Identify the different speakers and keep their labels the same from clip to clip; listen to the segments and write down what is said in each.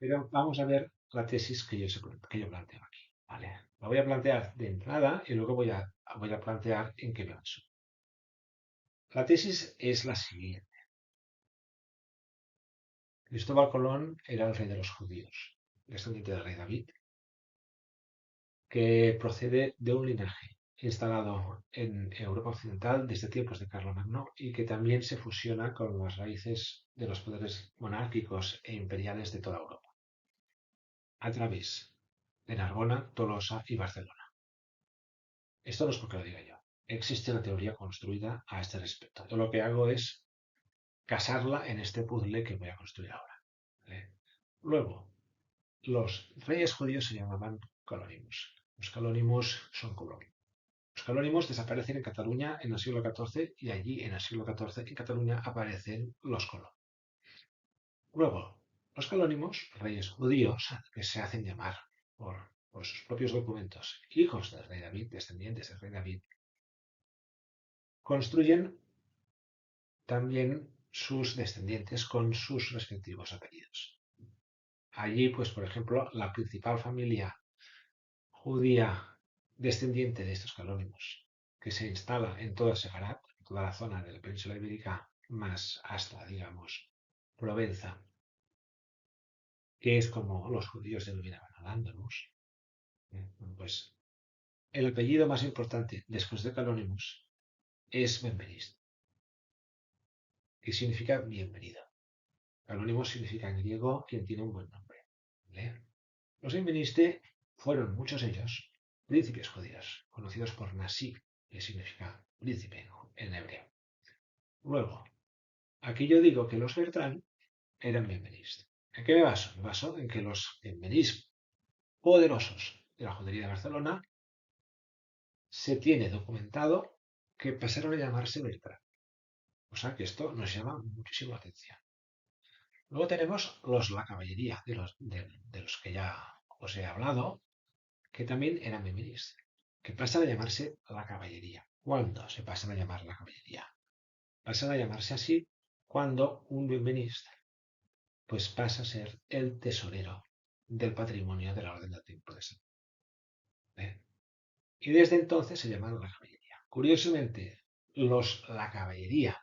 Speaker 1: Pero vamos a ver la tesis que yo planteo aquí. ¿Vale? La voy a plantear de entrada y luego voy a plantear en qué me baso. La tesis es la siguiente. Cristóbal Colón era el rey de los judíos, descendiente del rey David, que procede de un linaje instalado en Europa Occidental desde tiempos de Carlomagno y que también se fusiona con las raíces de los poderes monárquicos e imperiales de toda Europa, a través de Narbona, Tolosa y Barcelona. Esto no es porque lo diga yo. Existe una teoría construida a este respecto. Yo lo que hago es casarla en este puzzle que voy a construir ahora. ¿Vale? Luego, los reyes judíos se llamaban colónimos. Los colónimos son colón. Los calónimos desaparecen en Cataluña en el siglo XIV y allí en el siglo XIV en Cataluña aparecen los colón. Luego, los calónimos, reyes judíos, que se hacen llamar por sus propios documentos hijos del rey David, descendientes del rey David, construyen también sus descendientes con sus respectivos apellidos. Allí, pues, por ejemplo, la principal familia judía descendiente de estos calónimos, que se instala en toda Sefarat, en toda la zona de la península ibérica, más hasta, digamos, Provenza, que es como los judíos denominaban al Andalus. Bueno, pues el apellido más importante después de Calónimos es Benveniste, que significa bienvenido. Calónimos significa en griego quien tiene un buen nombre. ¿Vale? Los Benveniste fueron muchos ellos príncipes judíos, conocidos por Nasi, que significa príncipe en hebreo. Luego, aquí yo digo que los Bertrand eran Benveniste. ¿En qué me baso? Me baso en que los Benveniste poderosos de la judería de Barcelona se tiene documentado que pasaron a llamarse Bertrand. O sea que esto nos llama muchísimo la atención. Luego tenemos la caballería de los que ya os he hablado, que también eran Benveniste, que pasan a llamarse la caballería. ¿Cuándo se pasan a llamar la caballería? Pasan a llamarse así cuando un Benveniste pues pasa a ser el tesorero del patrimonio de la Orden del Templo de San. ¿Eh? Y desde entonces se llamaron la caballería. Curiosamente, la caballería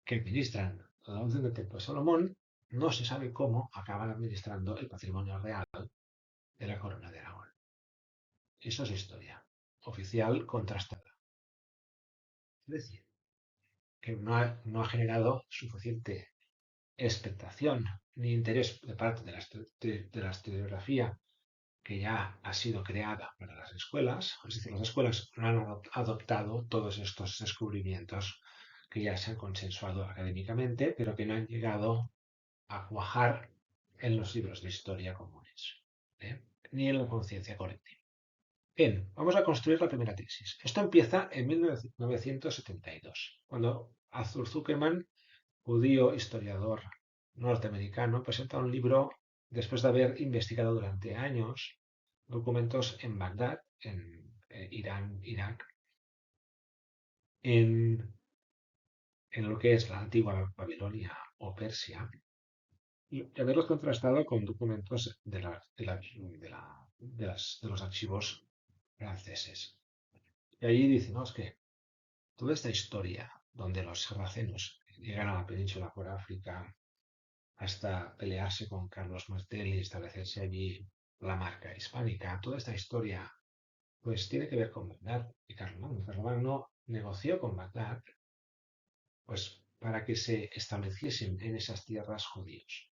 Speaker 1: que administran la Orden del Templo de Salomón no se sabe cómo acaban administrando el patrimonio real de la Corona de Aragón. Eso es historia oficial contrastada. Es decir, que no ha generado suficiente expectación ni interés de parte de la historiografía que ya ha sido creada para las escuelas. Es decir, las escuelas no han adoptado todos estos descubrimientos que ya se han consensuado académicamente, pero que no han llegado a cuajar en los libros de historia comunes, ¿eh? Ni en la conciencia colectiva. Bien, vamos a construir la primera tesis. Esto empieza en 1972, cuando Arthur Zuckerman, judío historiador norteamericano, presenta un libro después de haber investigado durante años documentos en Bagdad, en Irán, Irak, en, en lo que es la antigua Babilonia o Persia, y haberlos contrastado con documentos de los archivos franceses. Y allí dice, no, es que toda esta historia donde los sarracenos llegan a la península por África hasta pelearse con Carlos Martel y establecerse allí la marca hispánica, toda esta historia pues tiene que ver con Bagdad y Carlomagno. Carlomagno negoció con Bagdad pues para que se estableciesen en esas tierras judíos.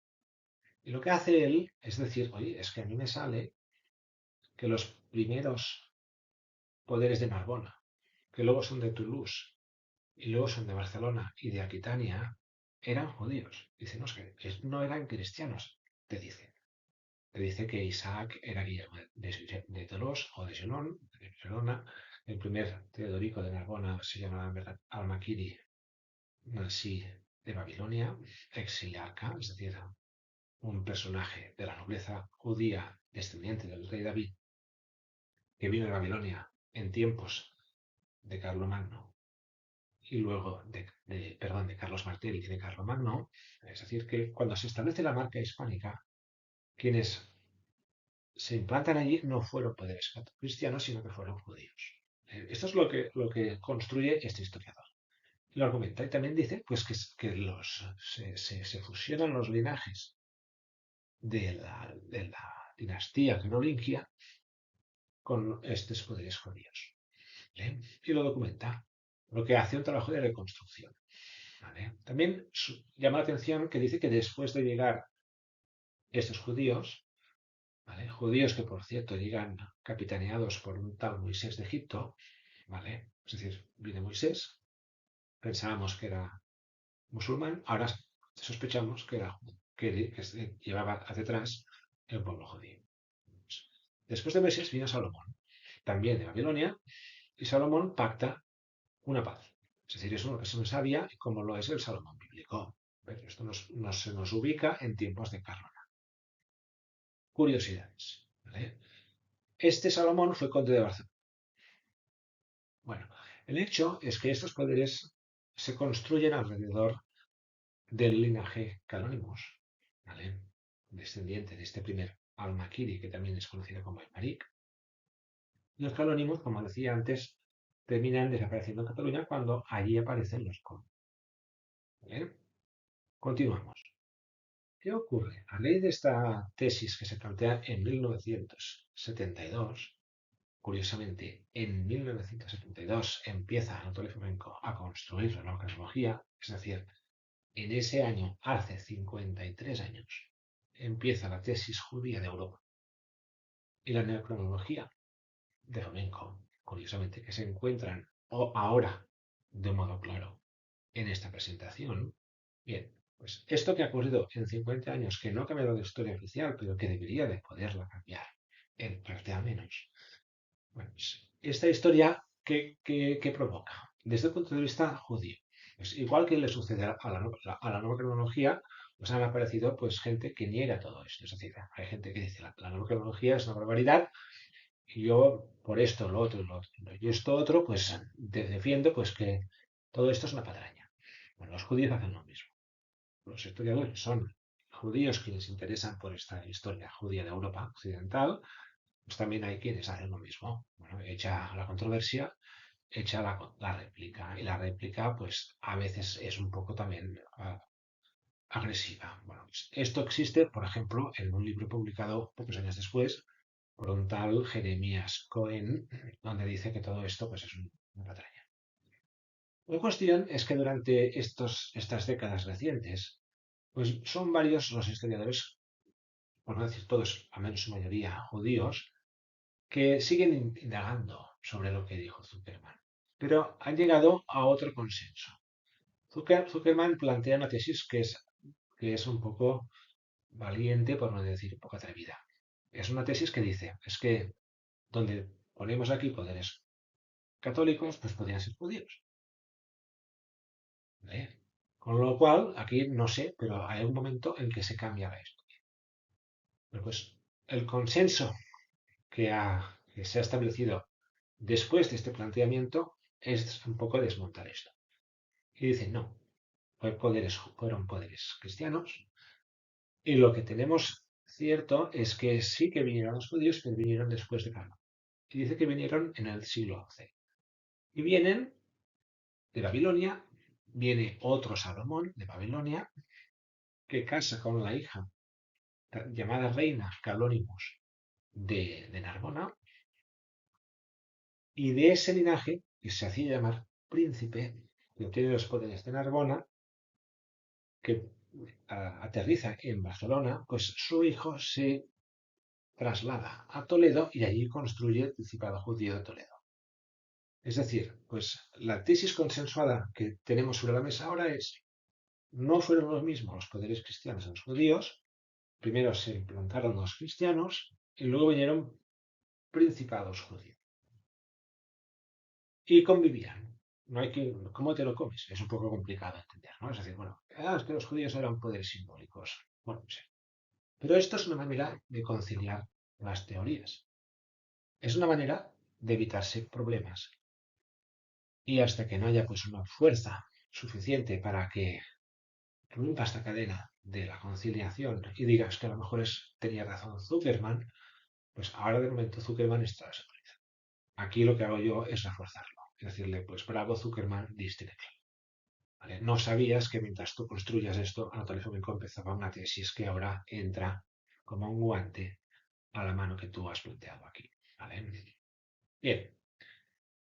Speaker 1: Y lo que hace él es decir, oye, es que a mí me sale que los primeros poderes de Narbona, que luego son de Toulouse y luego son de Barcelona y de Aquitania, eran judíos. Dice, no, es que no eran cristianos, te dice. Te dice que Isaac era Guillermo de Toulouse o de Genón, de Gerona. El primer Teodorico de Narbona se llamaba Al-Makiri, Nasí de Babilonia, exiliarca, es decir, un personaje de la nobleza judía descendiente del rey David, que vino de Babilonia en tiempos de Carlomagno y luego de Carlos Martel y de Carlomagno. Es decir, que cuando se establece la marca hispánica, quienes se implantan allí no fueron poderes cristianos, sino que fueron judíos. Esto es lo que construye este historiador. Lo argumenta y también dice pues, que se fusionan los linajes de la dinastía carolingia con estos poderes judíos. ¿Vale? Y lo documenta, lo que hace un trabajo de reconstrucción. ¿Vale? También llama la atención que dice que después de llegar estos judíos, ¿vale? Judíos que por cierto llegan capitaneados por un tal Moisés de Egipto, ¿vale? Es decir, viene Moisés, pensábamos que era musulmán, ahora sospechamos que llevaba hacia atrás el pueblo judío. Después de Moisés vino Salomón, también de Babilonia, y Salomón pacta una paz. Es decir, es un sabia como lo es el Salomón bíblico. Pero esto se nos ubica en tiempos de Carlona. Curiosidades. ¿Vale? Este Salomón fue conde de Barcelona. Bueno, el hecho es que estos poderes se construyen alrededor del linaje Calónimos, ¿vale? Descendiente de este primer Almaquiri, que también es conocido como Aymaric. Los calónimos, como decía antes, terminan desapareciendo en Cataluña cuando allí aparecen los con. ¿Vale? Continuamos. ¿Qué ocurre? A raíz de esta tesis que se plantea en 1972, curiosamente, en 1972 empieza Anatole Fomenko a construir la nueva cronología, es decir, en ese año, hace 53 años, empieza la tesis judía de Europa y la neocronología de Fomenko, curiosamente, que se encuentran ahora de un modo claro en esta presentación. Bien, pues esto que ha ocurrido en 50 años, que no ha cambiado la historia oficial, pero que debería de poderla cambiar, en parte al menos. Bueno, pues esta historia, ¿qué provoca? Desde el punto de vista judío, pues igual que le sucede a la nueva cronología, pues han aparecido pues gente que niega todo esto. Es decir, hay gente que dice la nueva cronología es una barbaridad y yo por esto, lo otro, lo otro, y esto otro, pues defiendo pues que todo esto es una patraña. Bueno, los judíos hacen lo mismo. Los historiadores son judíos quienes se interesan por esta historia judía de Europa occidental, pues también hay quienes hacen lo mismo. Bueno, hecha la controversia, hecha la réplica. Y la réplica, pues a veces es un poco también agresiva. Bueno, pues, esto existe, por ejemplo, en un libro publicado pocos años después por un tal Jeremías Cohen, donde dice que todo esto pues, es una patraña. La cuestión es que durante estas décadas recientes, pues son varios los historiadores, por no decir todos, a menos su mayoría judíos, que siguen indagando sobre lo que dijo Zuckerman. Pero han llegado a otro consenso. Zuckerman plantea una tesis que es un poco valiente, por no decir un poco atrevida. Es una tesis que dice, es que donde ponemos aquí poderes católicos, pues podrían ser judíos. ¿Vale? Con lo cual, aquí no sé, pero hay un momento en que se cambia esto. Pero pues el consenso que se ha establecido después de este planteamiento es un poco desmontar esto. Y dicen, no, fueron poderes cristianos. Y lo que tenemos cierto es que sí que vinieron los judíos, pero vinieron después de Carlos. Y dice que vinieron en el siglo XI. Y vienen de Babilonia, viene otro Salomón de Babilonia, que casa con la hija llamada reina Calónimos de Narbona, y de ese linaje, que se hacía llamar príncipe, que obtiene los poderes de Narbona, que aterriza en Barcelona, pues su hijo se traslada a Toledo y allí construye el Principado Judío de Toledo. Es decir, pues la tesis consensuada que tenemos sobre la mesa ahora es, no fueron los mismos los poderes cristianos en los judíos, primero se implantaron los cristianos y luego vinieron principados judíos. Y convivían. No hay que, ¿cómo te lo comes? Es un poco complicado de entender, ¿no? Es decir, bueno, es que los judíos eran poderes simbólicos. Bueno, sí. Pero esto es una manera de conciliar las teorías. Es una manera de evitarse problemas. y hasta que no haya pues una fuerza suficiente para que rompa esta cadena de la conciliación y digas que a lo mejor tenía razón Zuckerman, pues ahora de momento Zuckerman está desautorizado. Aquí lo que hago yo es reforzarlo, es decirle, pues bravo Zuckerman, diste en el clavo, ¿vale? No sabías que mientras tú construyas esto, Anatoly Fomenko empezaba una tesis que ahora entra como un guante a la mano que tú has planteado aquí, ¿vale? Bien,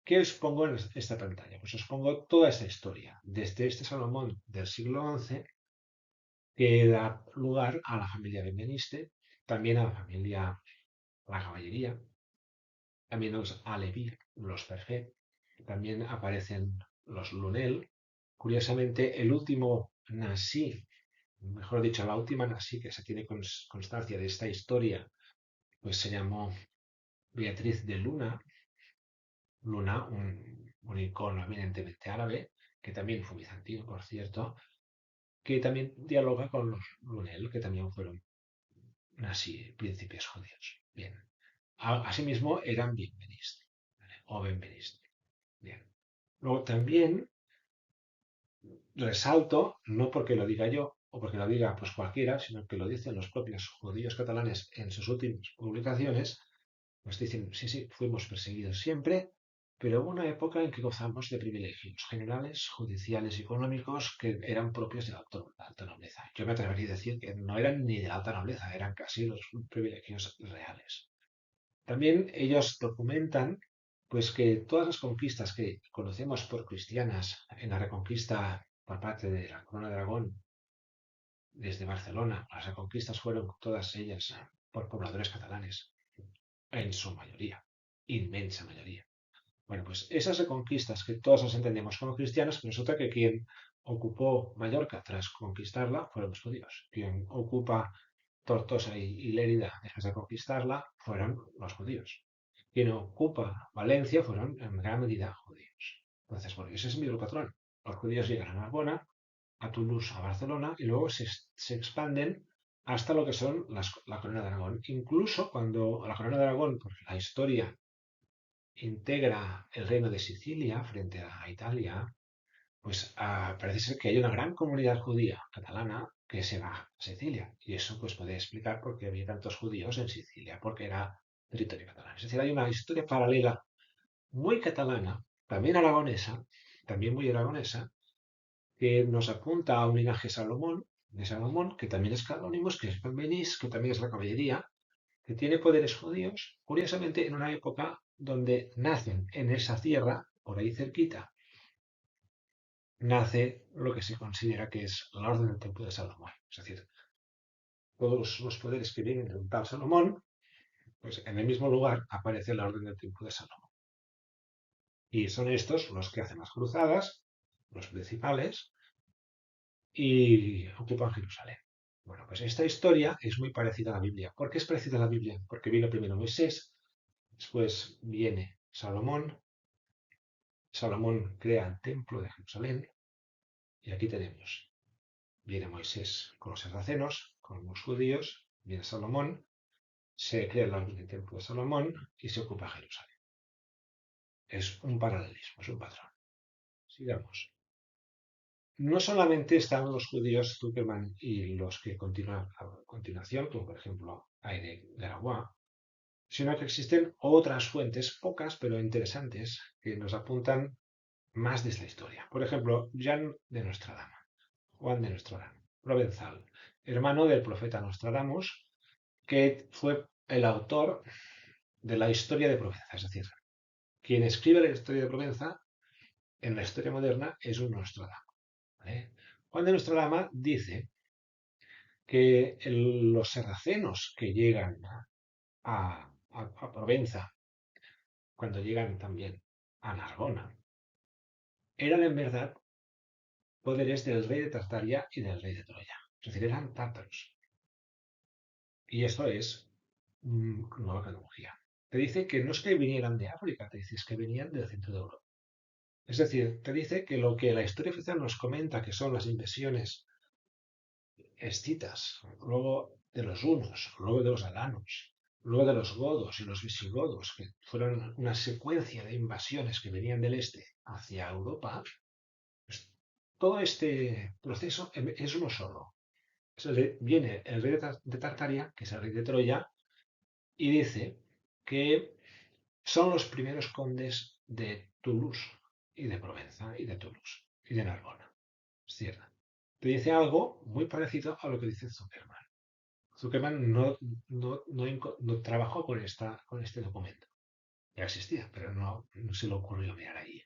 Speaker 1: ¿qué os pongo en esta pantalla? Pues os pongo toda esta historia, desde este Salomón del siglo XI, que da lugar a la familia Benveniste, también a la familia, la caballería, también los Alevi, los Perfet, también aparecen los Lunel. Curiosamente, el último Nasí, mejor dicho, la última Nasí que se tiene constancia de esta historia, pues se llamó Beatriz de Luna, Luna, un icono eminentemente árabe, que también fue bizantino, por cierto, que también dialoga con los Lunel, que también fueron así príncipes judíos. Bien. Asimismo eran Benveniste, ¿vale? O Benveniste. Bien. Luego también resalto, no porque lo diga yo o porque lo diga pues cualquiera, sino que lo dicen los propios judíos catalanes en sus últimas publicaciones, nos dicen, sí, sí, fuimos perseguidos siempre, pero hubo una época en que gozamos de privilegios generales, judiciales y económicos que eran propios de la alta nobleza. Yo me atrevería a decir que no eran ni de la alta nobleza, eran casi los privilegios reales. También ellos documentan pues que todas las conquistas que conocemos por cristianas en la reconquista por parte de la Corona de Aragón desde Barcelona, las reconquistas fueron todas ellas por pobladores catalanes, en su mayoría, inmensa mayoría. Bueno, pues esas reconquistas que todos las entendemos como cristianas, pues resulta que quien ocupó Mallorca tras conquistarla fueron los judíos. Quien ocupa Tortosa y Lérida después de conquistarla fueron los judíos. Quien ocupa Valencia fueron en gran medida judíos. Entonces, bueno, ese es mi patrón. Los judíos llegan a Narbona, a Toulouse, a Barcelona y luego se expanden hasta lo que son la Corona de Aragón. Incluso cuando la Corona de Aragón, porque la historia integra el reino de Sicilia frente a Italia, pues parece ser que hay una gran comunidad judía catalana que se va a Sicilia. Y eso pues puede explicar por qué había tantos judíos en Sicilia, porque era territorio catalán. Es decir, hay una historia paralela muy catalana, también aragonesa, también muy aragonesa, que nos apunta a un linaje de Salomón, que también es canónimos, que es Benvenís, que también es la caballería, que tiene poderes judíos, curiosamente en una época donde nacen en esa tierra, por ahí cerquita, nace lo que se considera que es la orden del templo de Salomón. Es decir, todos los poderes que vienen de un tal Salomón, pues en el mismo lugar aparece la orden del templo de Salomón. Y son estos los que hacen las cruzadas, los principales, y ocupan Jerusalén. Bueno, pues esta historia es muy parecida a la Biblia. ¿Por qué es parecida a la Biblia? Porque vino primero Moisés, después viene Salomón. Salomón crea el templo de Jerusalén y aquí tenemos, viene Moisés con los sarracenos, con los judíos, viene Salomón, se crea el templo de Salomón y se ocupa Jerusalén. Es un paralelismo, es un patrón. Sigamos. No solamente están los judíos Zuckerman y los que continúan a continuación, como por ejemplo Aine Garawa, sino que existen otras fuentes, pocas pero interesantes, que nos apuntan más de esta historia. Por ejemplo, Jan de Nostradama, Juan de Nostradamus, Provenzal, hermano del profeta Nostradamus, que fue el autor de la historia de Provenza. Es decir, quien escribe la historia de Provenza en la historia moderna es un Nostradamus, ¿vale? Juan de Nostradamus dice que los sarracenos que llegan a Provenza, cuando llegan también a Narbona, eran en verdad poderes del rey de Tartaria y del rey de Troya. Es decir, eran tártaros. Y esto es nueva cronología. Te dice que no es que vinieran de África, te dice es que venían del centro de Europa. Es decir, te dice que lo que la historia oficial nos comenta, que son las invasiones escitas, luego de los hunos, luego de los alanos, luego de los godos y los visigodos, que fueron una secuencia de invasiones que venían del este hacia Europa, pues todo este proceso es uno solo. Viene el rey de Tartaria, que es el rey de Troya, y dice que son los primeros condes de Toulouse y de Provenza y de Toulouse y de Narbona. Es cierto. Te dice algo muy parecido a lo que dice Zuckerman. Zuckerman no trabajó con este documento. Ya existía, pero no se le ocurrió mirar ahí.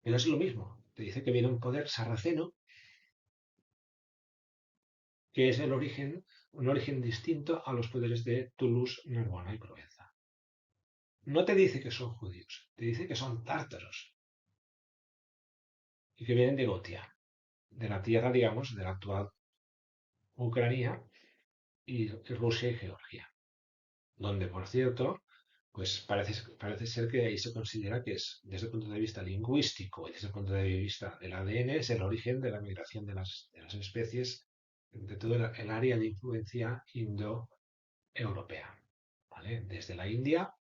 Speaker 1: Pero es lo mismo. Te dice que viene un poder sarraceno, que es un origen distinto a los poderes de Toulouse, Narbona y Provenza. No te dice que son judíos, te dice que son tártaros y que vienen de Gotia, de la tierra, digamos, de la actual Ucrania y Rusia y Georgia, donde, por cierto, pues parece ser que ahí se considera que es, desde el punto de vista lingüístico y desde el punto de vista del ADN, es el origen de la migración de las especies de todo el área de influencia indoeuropea, ¿vale? Desde la India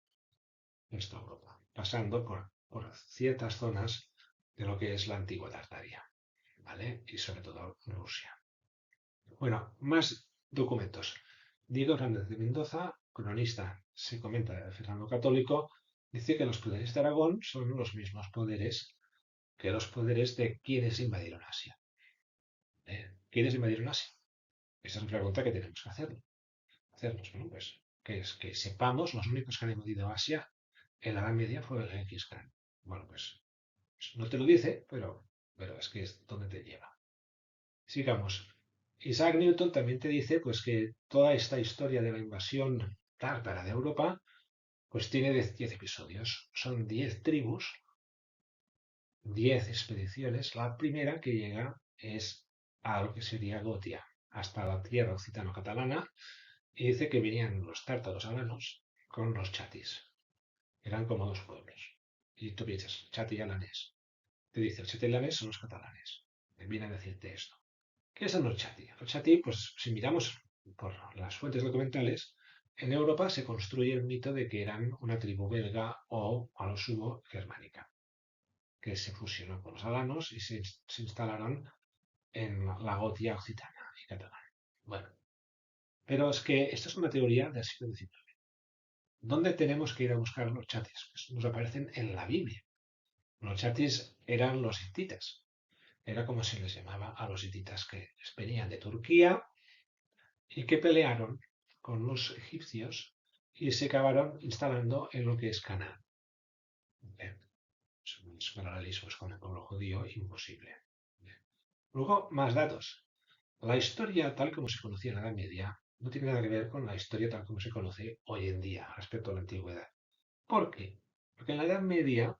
Speaker 1: hasta Europa, pasando por ciertas zonas de lo que es la antigua Tartaria, ¿vale? Y sobre todo Rusia. Bueno, más documentos. Diego Hernández de Mendoza, cronista, se comenta de Fernando Católico, dice que los poderes de Aragón son los mismos poderes que los poderes de quienes invadieron Asia. ¿Quiénes invadieron Asia? Esa es la pregunta que tenemos que hacernos, ¿no? Pues que sepamos, los únicos que han invadido Asia en la Edad Media fue el Genghis Khan. Bueno, pues no te lo dice, pero es que es donde te lleva. Sigamos. Isaac Newton también te dice pues que toda esta historia de la invasión tártara de Europa pues tiene 10 episodios. Son 10 tribus, 10 expediciones. La primera que llega es a lo que sería Gotia, hasta la tierra occitano-catalana, y dice que venían los tártaros alanos con los chatis. Eran como dos pueblos. Y tú piensas, chati y alanés. Te dice, el chati y alanés son los catalanes. Viene a decirte esto. ¿Qué son los chati? Los chati, pues si miramos por las fuentes documentales, en Europa se construye el mito de que eran una tribu belga o, a lo sumo, germánica, que se fusionó con los alanos y se instalaron en la Gotia occitana y catalana. Bueno, pero es que esto es una teoría del siglo XIX. ¿Dónde tenemos que ir a buscar los chatis? Pues nos aparecen en la Biblia. Los chatis eran los hititas. Era como se les llamaba a los hititas que venían de Turquía y que pelearon con los egipcios y se acabaron instalando en lo que es Canaán. Son unos paralelismos con el pueblo judío imposible. Luego, más datos. La historia tal como se conocía en la Edad Media no tiene nada que ver con la historia tal como se conoce hoy en día respecto a la antigüedad. ¿Por qué? Porque en la Edad Media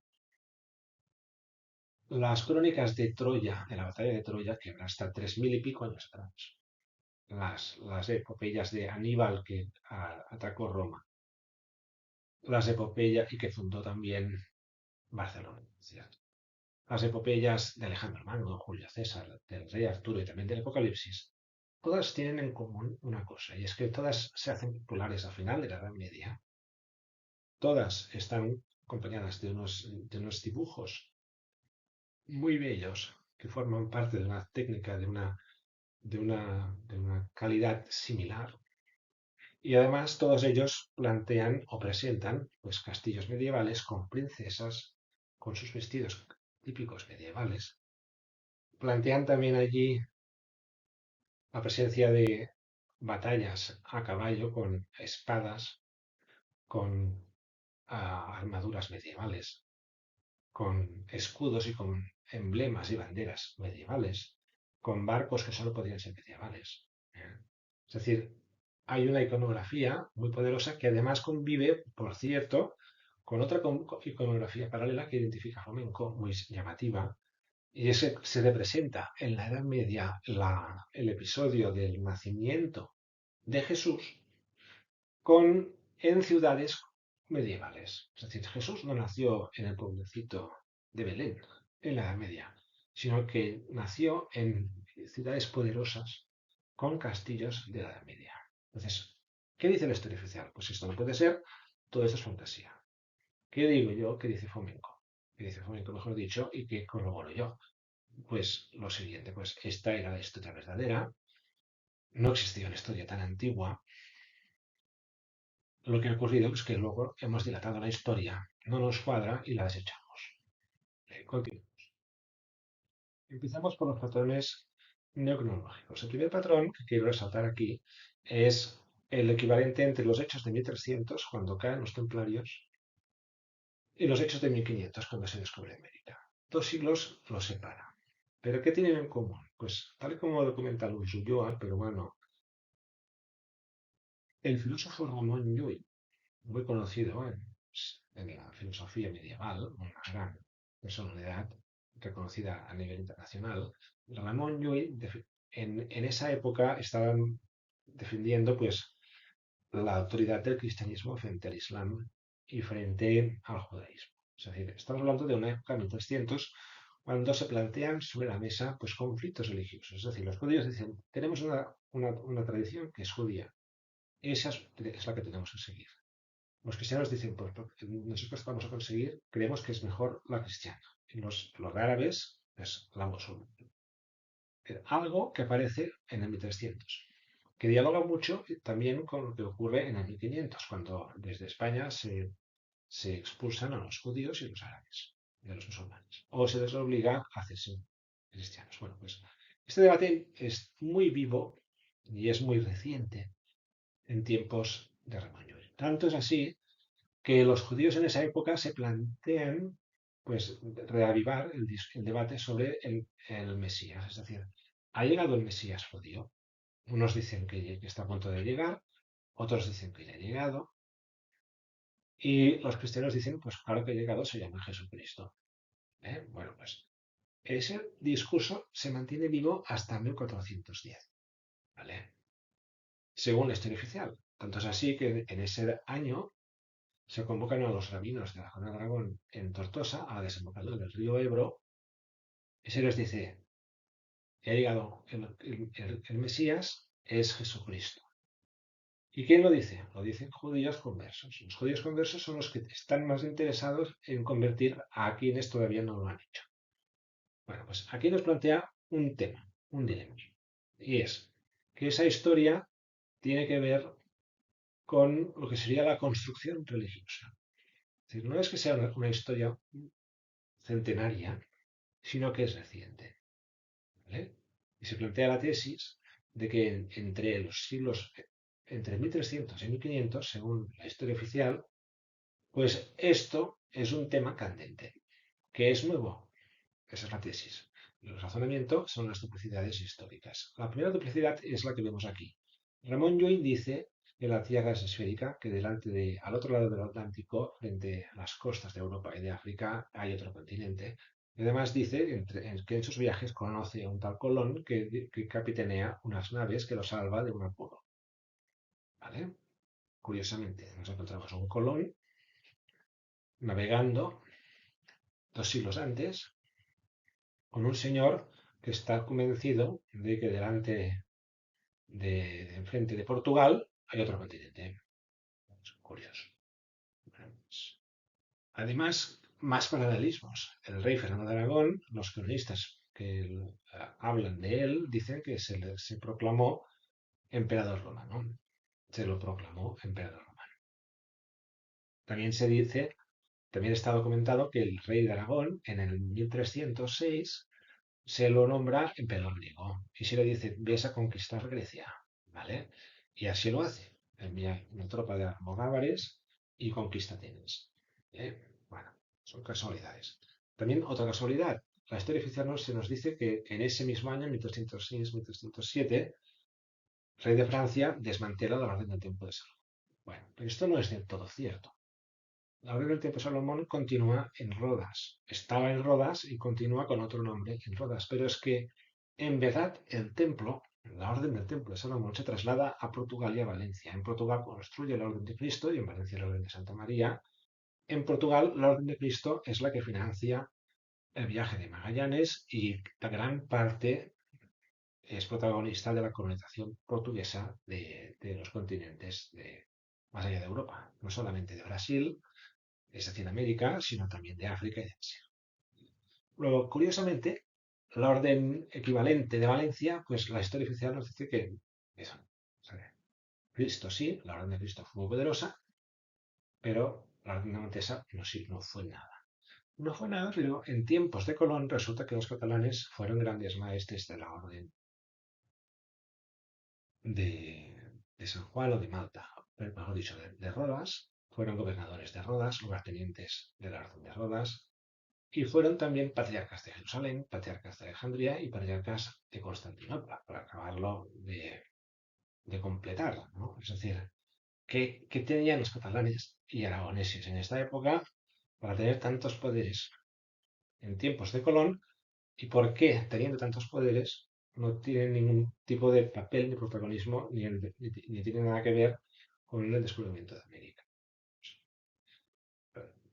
Speaker 1: las crónicas de Troya, de la batalla de Troya, que eran hasta 3000 y pico años atrás, las epopeyas de Aníbal que atacó Roma, las epopeyas y que fundó también Barcelona, ¿cierto? Las epopeyas de Alejandro Magno, Julio César, del rey Arturo y también del Apocalipsis, todas tienen en común una cosa, y es que todas se hacen populares al final de la Edad Media. Todas están acompañadas de unos dibujos muy bellos que forman parte de una técnica de una calidad similar. Y además todos ellos plantean o presentan pues castillos medievales con princesas con sus vestidos típicos medievales. Plantean también allí la presencia de batallas a caballo con espadas, con armaduras medievales, con escudos y con emblemas y banderas medievales, con barcos que solo podían ser medievales. ¿Eh? Es decir, hay una iconografía muy poderosa que además convive, por cierto, con otra iconografía paralela que identifica a flamenco muy llamativa, y ese se representa en la Edad Media el episodio del nacimiento de Jesús en ciudades medievales. Es decir, Jesús no nació en el pueblecito de Belén en la Edad Media, sino que nació en ciudades poderosas con castillos de la Edad Media. Entonces, ¿Qué dice la historia oficial? Pues esto no puede ser, todo esto es fantasía. ¿Qué digo yo? ¿Qué dice Fomenko? ¿Qué dice Fomenko, mejor dicho, y qué corroboro yo? Pues lo siguiente, pues esta era la historia verdadera, no existía una historia tan antigua. Lo que ha ocurrido es que luego hemos dilatado la historia, no nos cuadra y la desechamos. Continuamos. Empezamos por los patrones neocronológicos. El primer patrón que quiero resaltar aquí es el equivalente entre los hechos de 1300, cuando caen los templarios, y los hechos de 1500, cuando se descubre América. 2 siglos los separa. ¿Pero qué tienen en común? Pues tal como documenta Luis Ulloa, peruano, el filósofo Ramón Llull, muy conocido en la filosofía medieval, una gran personalidad reconocida a nivel internacional, Ramón Llull en esa época estaban defendiendo pues la autoridad del cristianismo frente al islam y frente al judaísmo. Es decir, estamos hablando de una época 1300 cuando se plantean sobre la mesa pues conflictos religiosos. Es decir, los judíos dicen, tenemos una tradición que es judía, esa es la que tenemos que seguir. Los cristianos dicen, pues nosotros vamos a conseguir, creemos que es mejor la cristiana. Y los árabes es la musulmana. Algo que aparece en el 1300, que dialoga mucho también con lo que ocurre en el 1500, cuando desde España se expulsan a los judíos y los árabes, de los musulmanes, o se les obliga a hacerse cristianos. Bueno, pues este debate es muy vivo y es muy reciente en tiempos de Ramón Llull. Tanto es así que los judíos en esa época se plantean pues reavivar el debate sobre el Mesías. Es decir, ¿ha llegado el Mesías judío? Unos dicen que está a punto de llegar, otros dicen que ya ha llegado, y los cristianos dicen, pues claro que ha llegado, se llama Jesucristo. Bueno, pues ese discurso se mantiene vivo hasta 1410, ¿vale? Según la historia oficial. Tanto es así que en ese año se convocan a los rabinos de la zona de Aragón en Tortosa, a la desembocadura del río Ebro, y se les dice, ha llegado el Mesías, es Jesucristo. ¿Y quién lo dice? Lo dicen judíos conversos. Los judíos conversos son los que están más interesados en convertir a quienes todavía no lo han hecho. Bueno, pues aquí nos plantea un tema, un dilema, y es que esa historia tiene que ver con lo que sería la construcción religiosa. Es decir, no es que sea una historia centenaria, sino que es reciente. ¿Vale? Y se plantea la tesis de que entre los siglos, entre 1300 y 1500, según la historia oficial, pues esto es un tema candente, que es nuevo. Esa es la tesis. El razonamiento son las duplicidades históricas. La primera duplicidad es la que vemos aquí. Ramón Llull dice que la Tierra es esférica, que al otro lado del Atlántico, frente a las costas de Europa y de África, hay otro continente. Y además dice que en sus viajes conoce a un tal Colón que capitanea unas naves que lo salva de un apuro. ¿Vale? Curiosamente, nos encontramos a un Colón navegando 2 siglos antes con un señor que está convencido de que delante enfrente de Portugal hay otro continente. Es curioso. Bueno, pues, además, más paralelismos. El rey Fernando de Aragón, los cronistas que hablan de él, dicen que se proclamó emperador romano. Se lo proclamó emperador romano. También se dice, también está documentado que el rey de Aragón, en el 1306, se lo nombra emperador griego y se le dice, ves a conquistar Grecia, ¿vale? Y así lo hace. Envía una tropa de almogávares y conquista Atenas. Bueno, son casualidades. También otra casualidad. La historia oficial se nos dice que en ese mismo año, 1306-1307, el rey de Francia desmantela la Orden del Tiempo de Salomón. Bueno, pero esto no es del todo cierto. La Orden del Tiempo de Salomón continúa en Rodas. Estaba en Rodas y continúa con otro nombre en Rodas. Pero es que, en verdad, el templo, la Orden del Templo de Salomón, se traslada a Portugal y a Valencia. En Portugal construye la Orden de Cristo y en Valencia la Orden de Santa María. En Portugal, la Orden de Cristo es la que financia el viaje de Magallanes y la gran parte es protagonista de la colonización portuguesa de los continentes más allá de Europa, no solamente de Brasil, es decir, América, sino también de África y de Asia. Luego, curiosamente, la orden equivalente de Valencia, pues la historia oficial nos dice que eso, o sea, Cristo sí, la orden de Cristo fue muy poderosa, pero la orden de Montesa no, sí, no fue nada. No fue nada, pero en tiempos de Colón resulta que los catalanes fueron grandes maestres de la orden de, de San Juan o de Malta, mejor dicho, de Rodas. Fueron gobernadores de Rodas, lugartenientes de la orden de Rodas, y fueron también patriarcas de Jerusalén, patriarcas de Alejandría y patriarcas de Constantinopla, para acabarlo de completar, ¿no? Es decir, ¿qué tenían los catalanes y aragoneses en esta época para tener tantos poderes en tiempos de Colón? ¿Y por qué, teniendo tantos poderes, no tienen ningún tipo de papel ni protagonismo ni tienen nada que ver con el descubrimiento de América?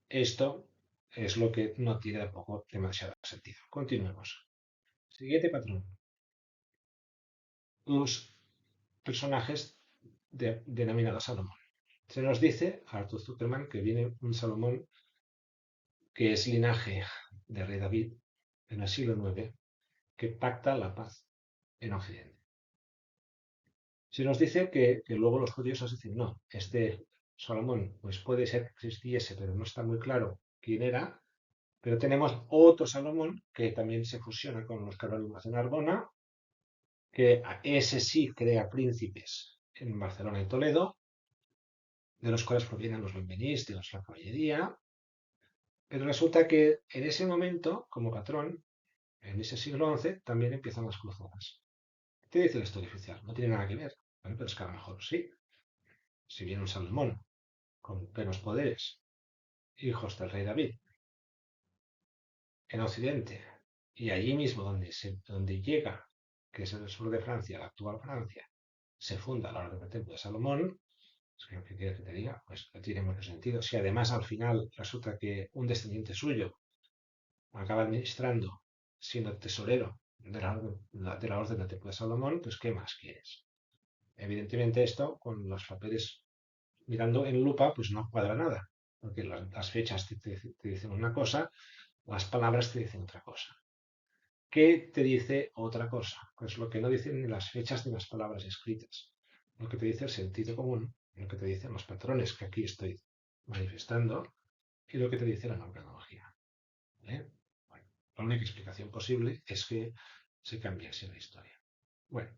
Speaker 1: Esto es lo que no tiene tampoco demasiado sentido. Continuemos. Siguiente patrón. Los personajes denominados Salomón. Se nos dice, Arthur Zuckerman, que viene un Salomón que es linaje de rey David en el siglo IX, que pacta la paz en Occidente. Se nos dice que luego los judíos nos dicen, no, este Salomón pues puede ser que existiese, pero no está muy claro quién era, pero tenemos otro Salomón que también se fusiona con los carolinos de Narbona, que ese sí crea príncipes en Barcelona y Toledo, de los cuales provienen los benvenistes, la caballería, pero resulta que en ese momento, como patrón, en ese siglo XI, también empiezan las cruzadas. ¿Qué dice la historia oficial? No tiene nada que ver. Bueno, pero es que a lo mejor sí. Si viene un Salomón con plenos poderes, hijos del rey David, en Occidente, y allí mismo donde llega, que es el sur de Francia, la actual Francia, se funda la Orden del Templo de Salomón, es que lo que quiere que te diga, pues no tiene mucho sentido. Si además al final resulta que un descendiente suyo acaba administrando, siendo tesorero de la Orden del Templo de Salomón, pues ¿qué más quieres? Evidentemente esto, con los papeles mirando en lupa, pues no cuadra nada, porque las fechas te dicen una cosa, las palabras te dicen otra cosa. ¿Qué te dice otra cosa? Pues lo que no dicen ni las fechas ni las palabras escritas. Lo que te dice el sentido común, lo que te dicen los patrones que aquí estoy manifestando y lo que te dice la numerología. ¿Vale? Bueno, la única explicación posible es que se cambiase la historia. Bueno,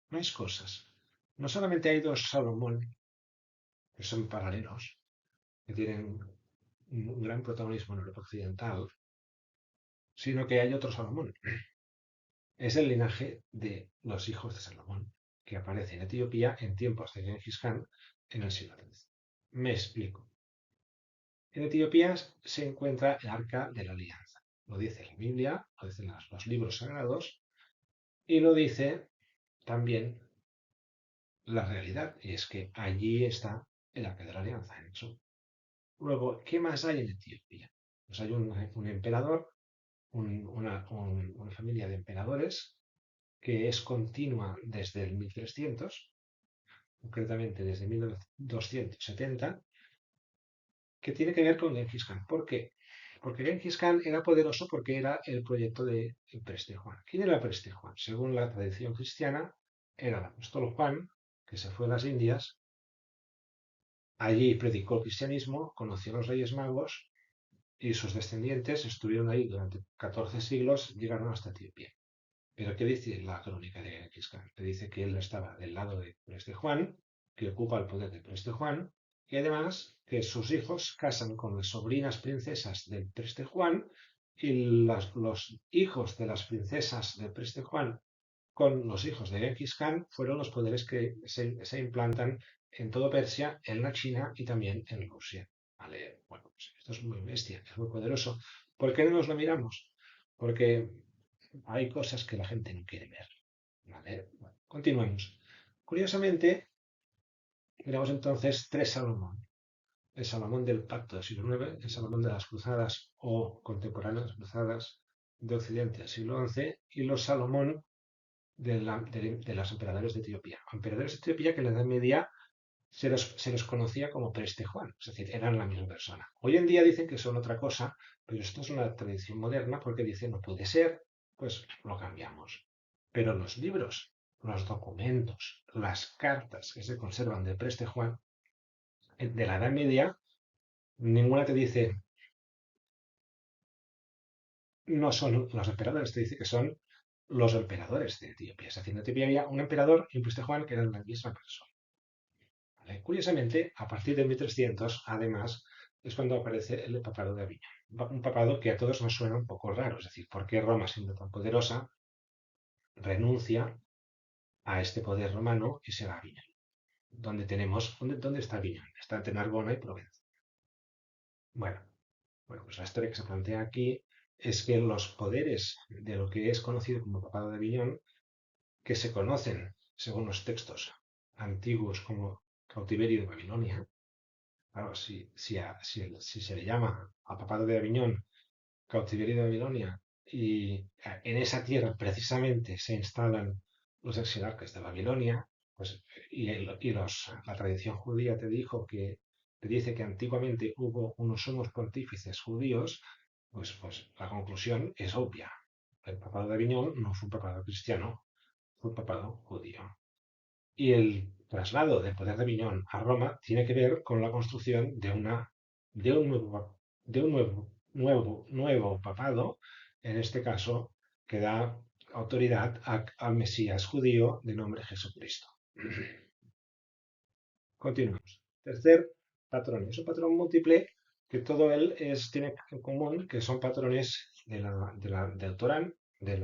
Speaker 1: más cosas. No solamente hay dos Salomón que son paralelos, que tienen un gran protagonismo en Europa Occidental, sino que hay otro Salomón. Es el linaje de los hijos de Salomón, que aparece en Etiopía en tiempos de Genghis Khan en el siglo XIII. Me explico. En Etiopía se encuentra el Arca de la Alianza. Lo dice la Biblia, lo dicen los libros sagrados, y lo dice también la realidad, y es que allí está el Arca de la Alianza, en el sur. Luego, ¿qué más hay en Etiopía? Pues hay un emperador, una familia de emperadores que es continua desde el 1300, concretamente desde 1270, que tiene que ver con Genghis Khan. ¿Por qué? Porque Genghis Khan era poderoso porque era el proyecto de Preste Juan. ¿Quién era Preste Juan? Según la tradición cristiana, era el apóstol Juan, que se fue a las Indias, allí predicó el cristianismo, conoció a los Reyes Magos y sus descendientes estuvieron ahí durante 14 siglos, llegaron hasta Etiopía. Pero ¿qué dice la crónica de Genghis Khan? Que dice que él estaba del lado de Preste Juan, que ocupa el poder de Preste Juan, y además que sus hijos casan con las sobrinas princesas del Preste Juan y los hijos de las princesas de Preste Juan con los hijos de Genghis Khan fueron los poderes que se implantan en todo Persia, en la China y también en Rusia. Vale, bueno, pues esto es muy bestia, es muy poderoso. ¿Por qué no nos lo miramos? Porque hay cosas que la gente no quiere ver. ¿Vale? Bueno, continuamos. Curiosamente, miramos entonces tres Salomón. El Salomón del Pacto del siglo IX, el Salomón de las Cruzadas o contemporáneas cruzadas de Occidente del siglo XI y los Salomón de los emperadores de Etiopía. Emperadores de Etiopía que en la Edad Media se los conocía como Preste Juan, es decir, eran la misma persona. Hoy en día dicen que son otra cosa, pero esto es una tradición moderna porque dicen no puede ser, pues lo cambiamos. Pero los libros, los documentos, las cartas que se conservan de Preste Juan de la Edad Media, ninguna te dice no son los emperadores, te dice que son los emperadores de Etiopía. Es decir, en Etiopía había un emperador y un Preste Juan que eran la misma persona. ¿Vale? Curiosamente, a partir de 1300, además, es cuando aparece el papado de Aviñón. Un papado que a todos nos suena un poco raro, es decir, ¿por qué Roma, siendo tan poderosa, renuncia a este poder romano y se va a Aviñón? ¿Dónde está Aviñón? Está entre Narbona y Provenza. Bueno, pues la historia que se plantea aquí es que los poderes de lo que es conocido como papado de Aviñón, que se conocen según los textos antiguos como cautiverio de Babilonia. Claro, si se le llama a papado de Aviñón cautiverio de Babilonia y en esa tierra precisamente se instalan los exilarcas de Babilonia, pues, la tradición judía te dice que antiguamente hubo unos sumos pontífices judíos, pues la conclusión es obvia. El papado de Aviñón no fue un papado cristiano, fue un papado judío. Y el traslado del poder de Aviñón a Roma tiene que ver con la construcción de un nuevo papado, en este caso, que da autoridad al Mesías judío de nombre Jesucristo. Continuamos. Tercer patrón. Es un patrón múltiple que todo él tiene en común, que son patrones del Torán, de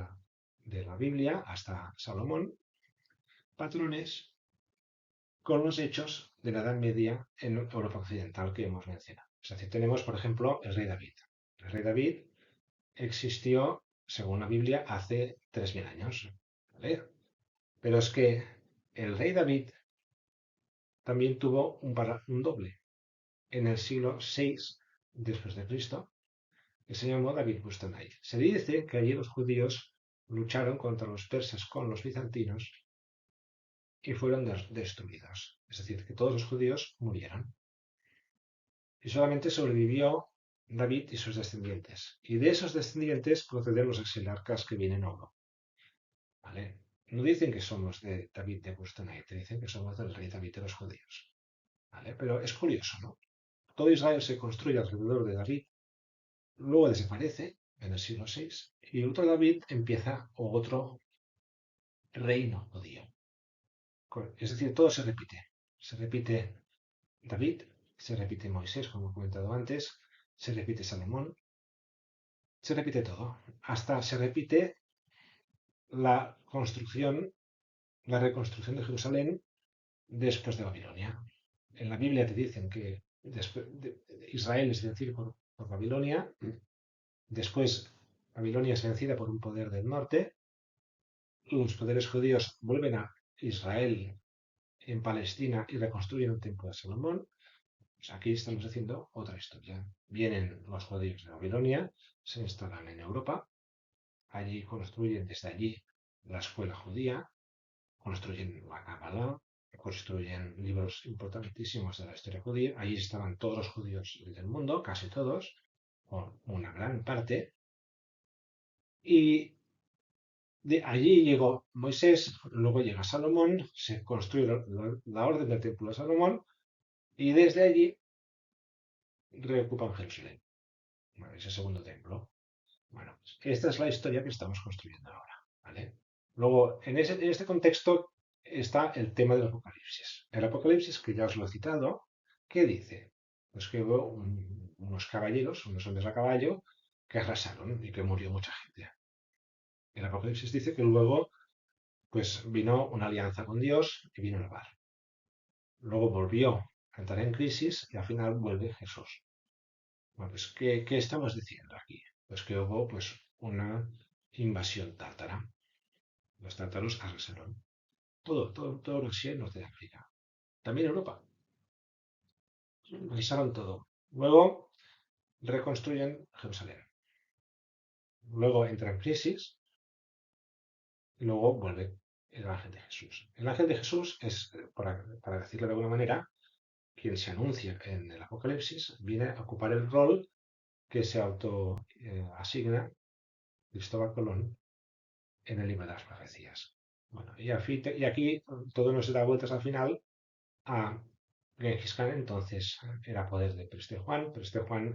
Speaker 1: la Biblia, hasta Salomón, patrones con los hechos de la Edad Media en Europa Occidental que hemos mencionado. Es decir, tenemos, por ejemplo, el rey David. El rey David existió, según la Biblia, hace 3000 años. ¿Vale? Pero es que el rey David también tuvo un doble en el siglo VI después de Cristo, que se llamó David Bustanay. Se dice que allí los judíos lucharon contra los persas con los bizantinos y fueron destruidos. Es decir, que todos los judíos murieron. Y solamente sobrevivió David y sus descendientes. Y de esos descendientes proceden los exilarcas que vienen a Europa. ¿Vale? No dicen que somos de David de Bustanay, dicen que somos del rey David de los judíos. ¿Vale? Pero es curioso, ¿no? Todo Israel se construye alrededor de David, luego desaparece en el siglo VI y otro David empieza otro reino judío. Es decir, todo se repite. Se repite David, se repite Moisés, como he comentado antes, se repite Salomón, se repite todo. Hasta se repite la construcción, la reconstrucción de Jerusalén después de Babilonia. En la Biblia te dicen que Israel es vencido por Babilonia, después Babilonia es vencida por un poder del norte, los poderes judíos vuelven a Israel en Palestina y reconstruyen el templo de Salomón. Pues aquí estamos haciendo otra historia. Vienen los judíos de Babilonia, se instalan en Europa, allí construyen desde allí la escuela judía, construyen la Kabbalah, construyen libros importantísimos de la historia judía. Allí estaban todos los judíos del mundo, casi todos, o una gran parte. Y de allí llegó Moisés, luego llega Salomón, se construye la orden del templo de Salomón y desde allí reocupan Jerusalén. Bueno, ese segundo templo. Bueno, pues esta es la historia que estamos construyendo ahora. ¿Vale? Luego, en este contexto está el tema del Apocalipsis. El Apocalipsis, que ya os lo he citado, ¿qué dice? Pues que hubo unos caballeros, unos hombres a caballo, que arrasaron y que murió mucha gente. El Apocalipsis dice que luego pues vino una alianza con Dios y vino la paz. Luego volvió a entrar en crisis y al final vuelve Jesús. Bueno, pues, ¿qué estamos diciendo aquí? Pues que hubo pues una invasión tártara. Los tártaros arrasaron todo Rusia y norte de África. También Europa. Arrasaron todo. Luego reconstruyen Jerusalén. Luego entra en crisis y luego vuelve el ángel de Jesús. El ángel de Jesús es, para decirlo de alguna manera, quien se anuncia en el Apocalipsis, viene a ocupar el rol que se auto asigna Cristóbal Colón en el libro de las profecías. Bueno, y aquí todo nos da vueltas al final a Genghis Khan. Entonces era poder de Preste Juan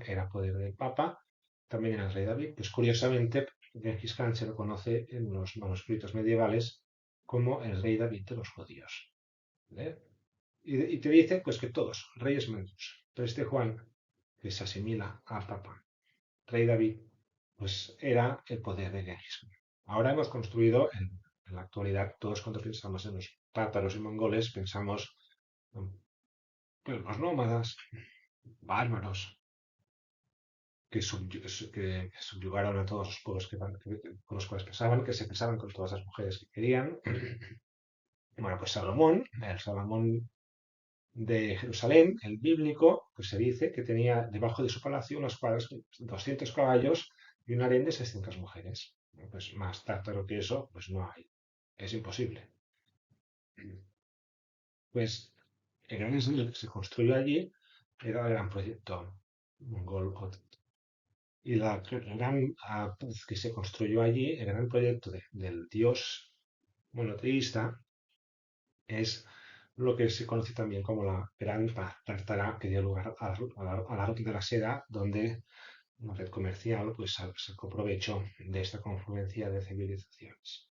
Speaker 1: era poder del Papa, también era el rey David. Pues curiosamente, Genghis Khan se lo conoce en los manuscritos medievales como el rey David de los judíos. ¿Vale? Y te dice pues que todos, reyes magos, Preste Juan, que se asimila al Papa, rey David, pues era el poder de Genghis Khan. Ahora hemos construido en la actualidad, todos cuando pensamos en los tátaros y mongoles, pensamos en los nómadas, bárbaros, que subyugaron a todos los pueblos con los cuales pensaban, que se casaban con todas las mujeres que querían. Bueno, pues Salomón, el Salomón de Jerusalén, el bíblico, pues se dice que tenía debajo de su palacio unos 200 caballos y un harén de 600 mujeres. Pues más tártaro que eso, pues no hay. Es imposible. Pues el gran Israel que se construyó allí era el gran proyecto mongol. Y la gran que se construyó allí, el gran proyecto del dios monoteísta, es lo que se conoce también como la Gran Tártara, que dio lugar a la Ruta de la Seda, donde una red comercial pues sacó provecho de esta confluencia de civilizaciones.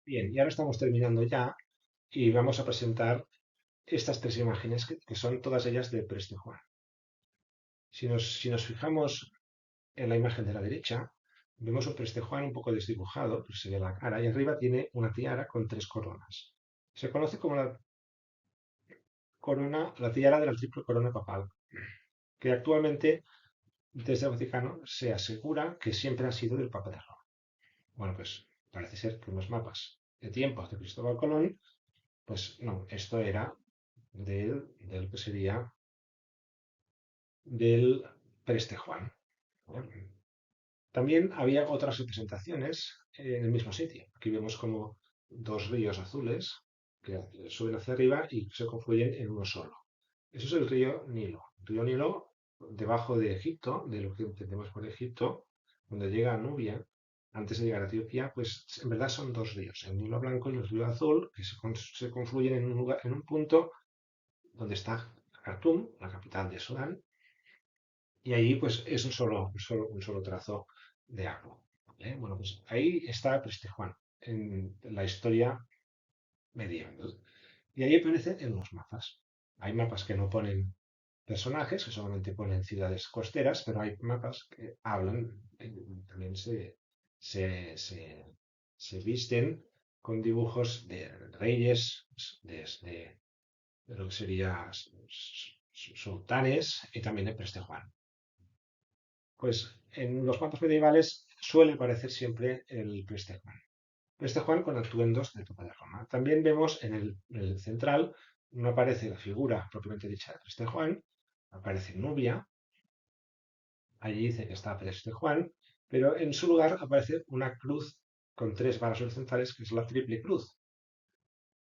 Speaker 1: Bien, y ahora estamos terminando ya y vamos a presentar estas tres imágenes que son todas ellas de Preste Juan. Si nos fijamos en la imagen de la derecha, vemos un Preste Juan un poco desdibujado, pues se ve la cara, y arriba tiene una tiara con tres coronas. Se conoce como la tiara de la triple corona papal, que actualmente desde el Vaticano se asegura que siempre ha sido del Papa de Roma. Bueno, pues parece ser que unos mapas de tiempos de Cristóbal Colón, pues no, esto era del que sería del Preste Juan. También había otras representaciones en el mismo sitio. Aquí vemos como dos ríos azules que suben hacia arriba y se confluyen en uno solo. Eso es el río Nilo. El río Nilo, debajo de Egipto, de lo que entendemos por Egipto, donde llega a Nubia, antes de llegar a Etiopía, pues en verdad son dos ríos, el Nilo Blanco y el río Azul, que se confluyen en un lugar, en un punto donde está Khartoum, la capital de Sudán, y allí pues es un solo trazo de agua. ¿Vale? Bueno, pues ahí está Preste Juan, en la historia medieval. Y ahí aparece en los mapas. Hay mapas que no ponen personajes, que solamente ponen ciudades costeras, pero hay mapas que hablan, también se visten con dibujos de reyes, de lo que sería sultanes y también de Preste Juan. Pues en los mapas medievales suele aparecer siempre el Preste Juan. Preste Juan con atuendos del Papa de Roma. También vemos en el central, no aparece la figura propiamente dicha de Preste Juan, aparece Nubia, allí dice que está Preste Juan, pero en su lugar aparece una cruz con tres varas horizontales, que es la triple cruz.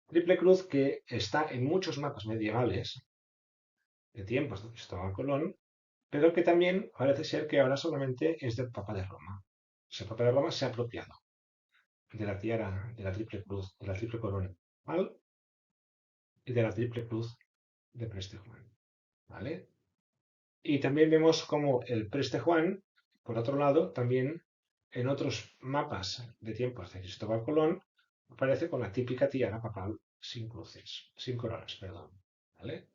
Speaker 1: Triple cruz que está en muchos mapas medievales de tiempos de Cristóbal Colón, pero que también parece ser que ahora solamente es del Papa de Roma. O sea, el Papa de Roma se ha apropiado de la tiara, de la triple cruz, de la triple corona papal y de la triple cruz de Preste Juan. ¿Vale? Y también vemos como el Preste Juan, por otro lado, también en otros mapas de tiempos de Cristóbal Colón, aparece con la típica tiara papal sin cruces, sin coronas, perdón. ¿Vale?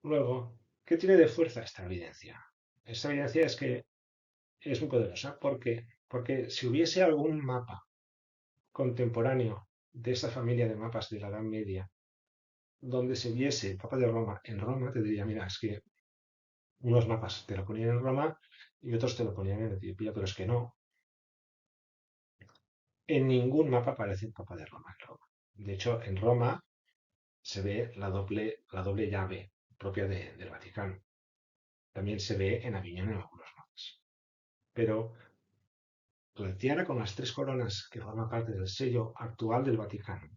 Speaker 1: Luego, ¿qué tiene de fuerza esta evidencia? Esta evidencia es que es muy poderosa. ¿Por qué? Porque si hubiese algún mapa contemporáneo de esta familia de mapas de la Edad Media donde se viese el Papa de Roma en Roma, te diría, mira, es que unos mapas te lo ponían en Roma y otros te lo ponían en Etiopía, pero es que no. En ningún mapa aparece el Papa de Roma en Roma. De hecho, en Roma se ve la doble llave propia del Vaticano. También se ve en Aviñón en algunos mapas. Pero la tiara con las 3 coronas que forman parte del sello actual del Vaticano.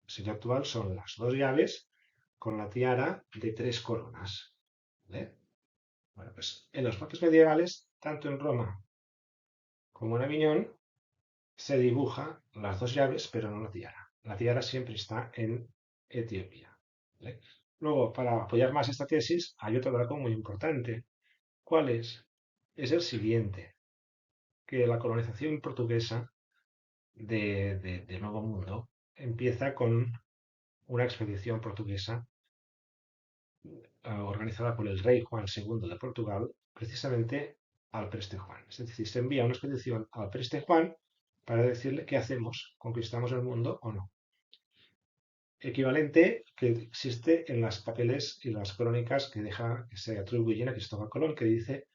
Speaker 1: El sello actual son las 2 llaves con la tiara de 3 coronas. ¿Vale? Bueno, pues en los mapas medievales, tanto en Roma como en Aviñón, se dibuja las 2 llaves, pero no la tiara. La tiara siempre está en Etiopía. ¿Vale? Luego, para apoyar más esta tesis, hay otro dato muy importante. ¿Cuál es? Es el siguiente, que la colonización portuguesa del Nuevo Mundo empieza con una expedición portuguesa organizada por el rey Juan II de Portugal, precisamente al Preste Juan. Es decir, se envía una expedición al Preste Juan para decirle qué hacemos, conquistamos el mundo o no. Equivalente que existe en los papeles y las crónicas que se atribuyen a Cristóbal Colón, que dice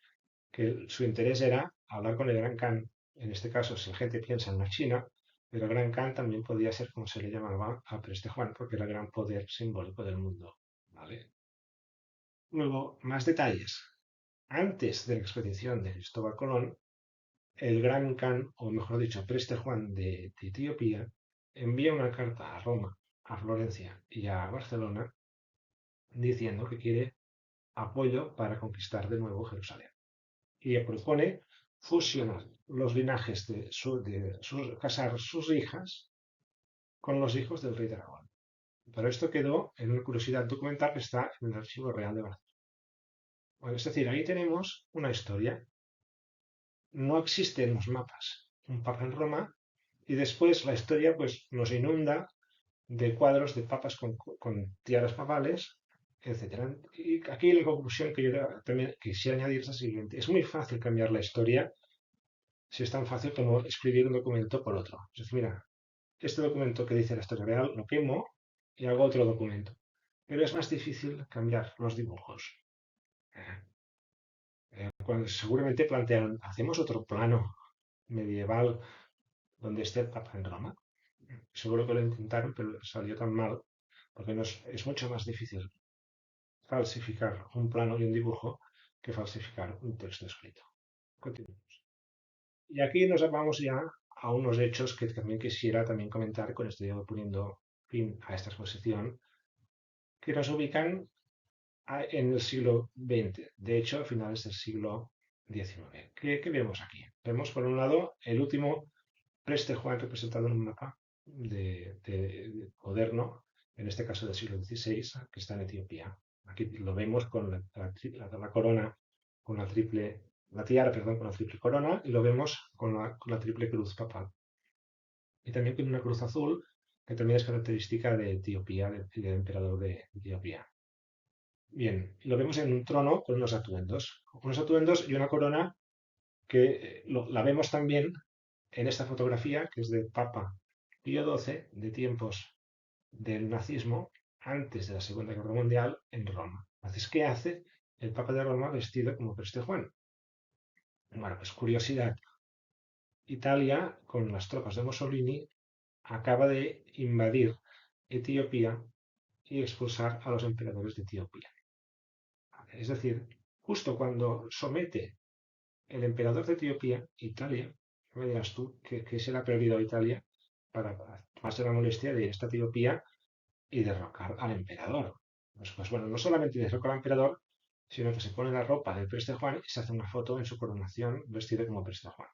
Speaker 1: que su interés era hablar con el Gran Khan. En este caso, si la gente piensa en la China, pero el Gran Khan también podía ser como se le llamaba a Preste Juan, porque era el gran poder simbólico del mundo. ¿Vale? Luego, más detalles. Antes de la expedición de Cristóbal Colón, el Gran Khan, o mejor dicho, Preste Juan de Etiopía, envía una carta a Roma, a Florencia y a Barcelona diciendo que quiere apoyo para conquistar de nuevo Jerusalén. Y propone fusionar los linajes casar sus hijas con los hijos del rey de Aragón. Pero esto quedó en una curiosidad documental que está en el Archivo Real de Barcelona. Bueno, es decir, ahí tenemos una historia. No existen los mapas. Un papa en Roma y después la historia pues, nos inunda de cuadros de papas con tiaras papales, etc. Y aquí la conclusión que yo también quisiera añadir es la siguiente. Es muy fácil cambiar la historia si es tan fácil como escribir un documento por otro. Es decir, mira, este documento que dice la historia real lo quemo y hago otro documento. Pero es más difícil cambiar los dibujos. Cuando seguramente plantearon, hacemos otro plano medieval donde esté el Papa en Roma. Seguro que lo intentaron, pero salió tan mal, porque es mucho más difícil falsificar un plano y un dibujo que falsificar un texto escrito. Continuemos. Y aquí nos vamos ya a unos hechos que también quisiera también comentar con esto ya poniendo fin a esta exposición, que nos ubican en el siglo XX, de hecho a finales del siglo XIX. ¿Qué vemos aquí? Vemos por un lado el último Preste Juan representado en un mapa moderno, en este caso del siglo XVI, que está en Etiopía. Aquí lo vemos con la corona, con la tiara, perdón, con la triple corona, y lo vemos con la triple cruz papal. Y también con una cruz azul, que también es característica de Etiopía, del emperador de Etiopía. Bien, lo vemos en un trono con unos atuendos y una corona que la vemos también en esta fotografía, que es del Papa Pío XII, de tiempos del nazismo, antes de la Segunda Guerra Mundial, en Roma. Entonces, ¿qué hace el Papa de Roma vestido como Preste Juan? Bueno, pues curiosidad. Italia, con las tropas de Mussolini, acaba de invadir Etiopía y expulsar a los emperadores de Etiopía. Es decir, justo cuando somete el emperador de Etiopía, Italia, me dirás tú que se le ha perdido a Italia para tomarse la molestia de ir a esta Etiopía y derrocar al emperador. Pues bueno, no solamente derroca al emperador, sino que se pone la ropa del Preste Juan y se hace una foto en su coronación vestido como Preste Juan.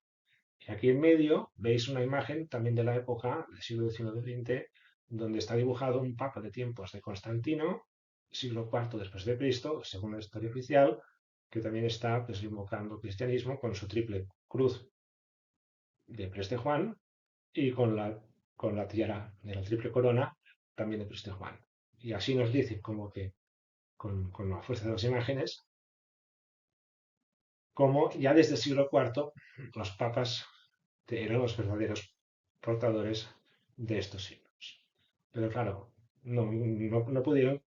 Speaker 1: Y aquí en medio veis una imagen también de la época del siglo XIX-XX, donde está dibujado un papa de tiempos de Constantino, siglo IV después de Cristo, según la historia oficial, que también está pues, invocando cristianismo con su triple cruz de Preste Juan y con la tiara de la triple corona también de Preste Juan. Y así nos dice como que con la fuerza de las imágenes, como ya desde el siglo IV los papas eran los verdaderos portadores de estos signos. Pero claro, no pudieron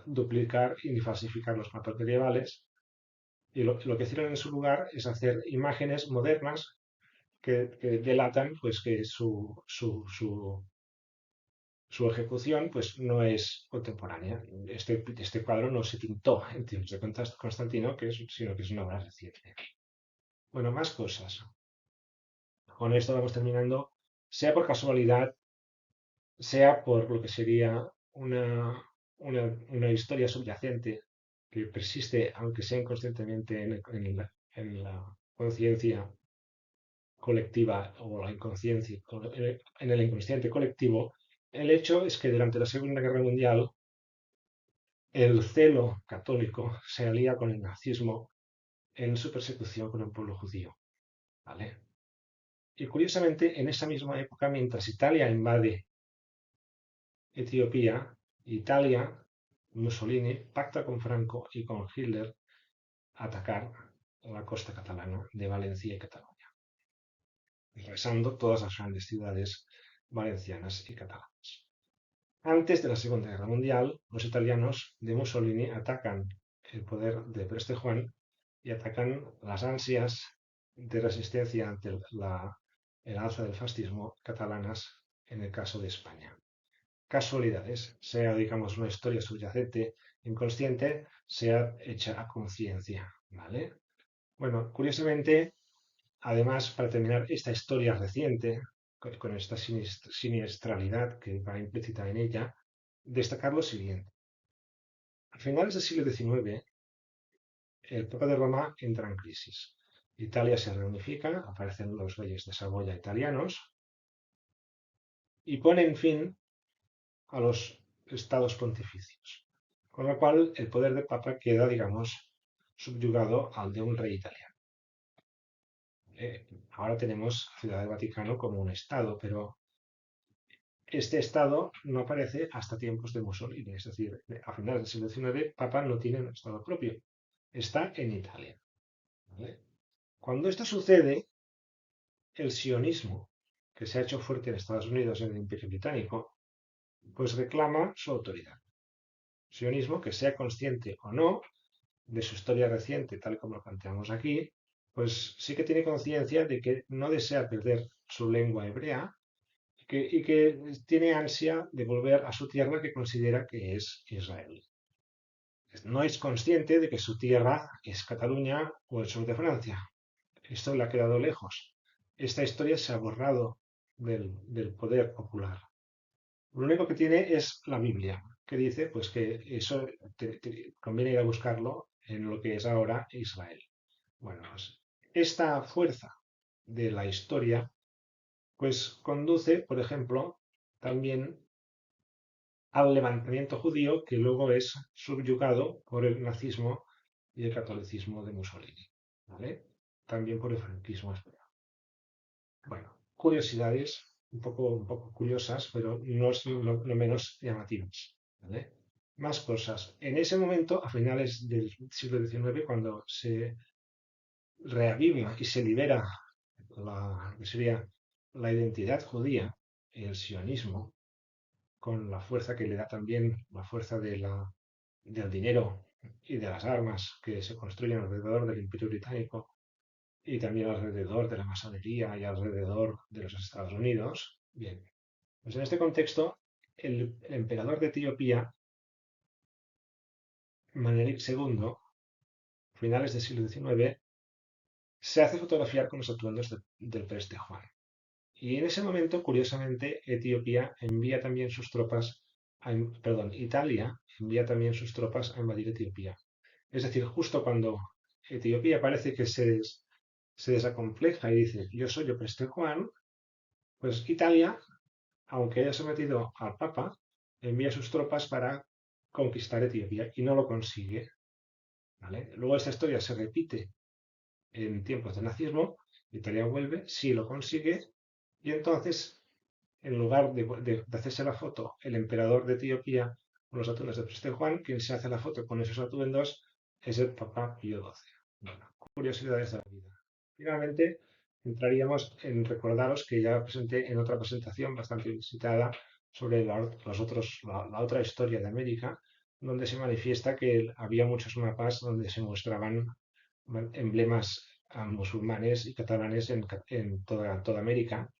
Speaker 1: duplicar y ni falsificar los mapas medievales y lo que hicieron en su lugar es hacer imágenes modernas que delatan pues, que su ejecución pues, no es contemporánea. Este cuadro no se pintó en tiempos de Constantino, sino que es una obra reciente. Bueno, más cosas. Con esto vamos terminando, sea por casualidad, sea por lo que sería una historia subyacente que persiste, aunque sea inconscientemente, en la conciencia colectiva o la inconsciencia, en el inconsciente colectivo. El hecho es que durante la Segunda Guerra Mundial el celo católico se alía con el nazismo en su persecución con el pueblo judío, ¿vale? Y curiosamente, en esa misma época, mientras Italia invade Etiopía, Italia, Mussolini pacta con Franco y con Hitler atacar la costa catalana de Valencia y Cataluña, regresando todas las grandes ciudades valencianas y catalanas. Antes de la Segunda Guerra Mundial, los italianos de Mussolini atacan el poder de Preste Juan y atacan las ansias de resistencia ante el alza del fascismo catalanas en el caso de España. Casualidades, sea, digamos, una historia subyacente, inconsciente, sea hecha a conciencia, ¿vale? Bueno, curiosamente, además, para terminar esta historia reciente, con esta siniestralidad que va implícita en ella, destacar lo siguiente. A finales del siglo XIX, el Papa de Roma entra en crisis. Italia se reunifica, aparecen los reyes de Saboya italianos y ponen fin a los estados pontificios. Con lo cual, el poder del Papa queda, digamos, subyugado al de un rey italiano. Ahora tenemos Ciudad del Vaticano como un estado, pero este estado no aparece hasta tiempos de Mussolini, es decir, a finales del siglo XIX, Papa no tiene un estado propio, está en Italia, ¿vale? Cuando esto sucede, el sionismo, que se ha hecho fuerte en Estados Unidos y en el Imperio Británico, pues reclama su autoridad. Sionismo que, sea consciente o no de su historia reciente, tal como lo planteamos aquí, pues sí que tiene conciencia de que no desea perder su lengua hebrea y que tiene ansia de volver a su tierra que considera que es Israel. No es consciente de que su tierra es Cataluña o el sur de Francia. Esto le ha quedado lejos. Esta historia se ha borrado del poder popular. Lo único que tiene es la Biblia, que dice pues que eso conviene ir a buscarlo en lo que es ahora Israel. Bueno, pues esta fuerza de la historia pues conduce, por ejemplo, también al levantamiento judío que luego es subyugado por el nazismo y el catolicismo de Mussolini, ¿vale? También por el franquismo español. Bueno, curiosidades un poco curiosas, pero no menos llamativas, ¿vale? Más cosas. En ese momento, a finales del siglo XIX, cuando se reaviva y se libera que sería la identidad judía, el sionismo, con la fuerza que le da también la fuerza del dinero y de las armas que se construyen alrededor del Imperio Británico y también alrededor de la masonería y alrededor de los Estados Unidos. Bien, pues en este contexto, el emperador de Etiopía, Menelik II, finales del siglo XIX, se hace fotografiar con los atuendos del Preste Juan. Y en ese momento, curiosamente, Italia envía también sus tropas a invadir Etiopía. Es decir, justo cuando Etiopía parece que se desacompleja y dice, yo soy el Preste Juan, pues Italia, aunque haya sometido al Papa, envía sus tropas para conquistar Etiopía y no lo consigue, ¿vale? Luego esta historia se repite en tiempos de nazismo, Italia vuelve, sí lo consigue, y entonces, en lugar de hacerse la foto el emperador de Etiopía con los atuendos de Preste Juan, quien se hace la foto con esos atuendos es el Papa Pío XII. Bueno, curiosidades de la vida. Finalmente, entraríamos en recordaros que ya presenté en otra presentación bastante visitada sobre la otra historia de América, donde se manifiesta que había muchos mapas donde se mostraban emblemas musulmanes y catalanes en toda América,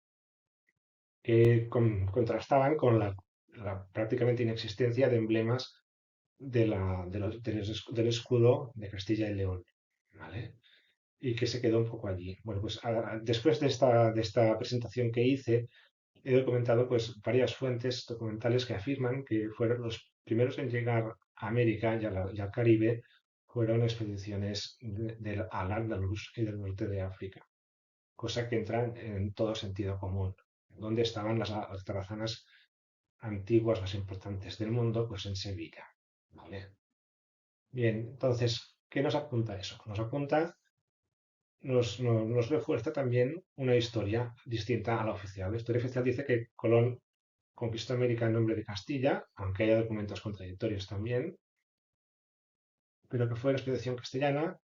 Speaker 1: que contrastaban con la prácticamente inexistencia de emblemas del escudo de Castilla y León, ¿vale? y que se quedó un poco allí. Bueno, pues después de esta presentación que hice, he documentado pues varias fuentes documentales que afirman que fueron los primeros en llegar a América y al Caribe fueron expediciones al Andalus y del norte de África, cosa que entra en todo sentido común. ¿Dónde estaban las alcarazanas antiguas más importantes del mundo? Pues en Sevilla. ¿Vale? Bien, entonces, ¿qué nos apunta eso? Nos refuerza también una historia distinta a la oficial. La historia oficial dice que Colón conquistó América en nombre de Castilla, aunque haya documentos contradictorios también, pero que fue la expedición castellana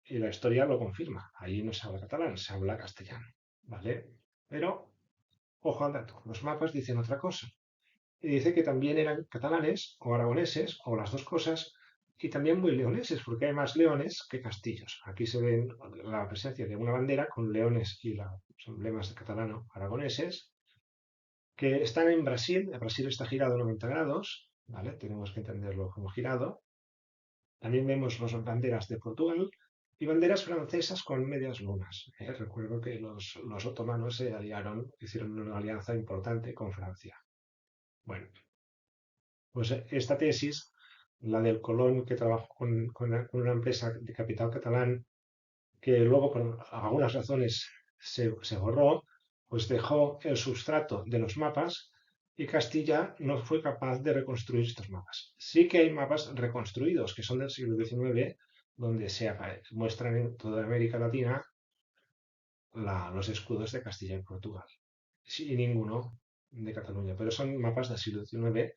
Speaker 1: y la historia lo confirma. Ahí no se habla catalán, se habla castellano, ¿vale? Pero, ojo al dato, los mapas dicen otra cosa. Y dice que también eran catalanes o aragoneses, o las dos cosas, y también muy leoneses, porque hay más leones que castillos. Aquí se ve la presencia de una bandera con leones y los emblemas de catalano aragoneses, que están en Brasil. Brasil está girado 90 grados, ¿vale? Tenemos que entenderlo como girado. También vemos las banderas de Portugal y banderas francesas con medias lunas. Recuerdo que los otomanos se aliaron, hicieron una alianza importante con Francia. Bueno, pues esta tesis, la del Colón que trabajó con una empresa de capital catalán, que luego por algunas razones se borró, pues dejó el sustrato de los mapas y Castilla no fue capaz de reconstruir estos mapas. Sí que hay mapas reconstruidos que son del siglo XIX, donde se muestran en toda América Latina los escudos de Castilla y Portugal. Sí, y ninguno de Cataluña, pero son mapas del siglo XIX.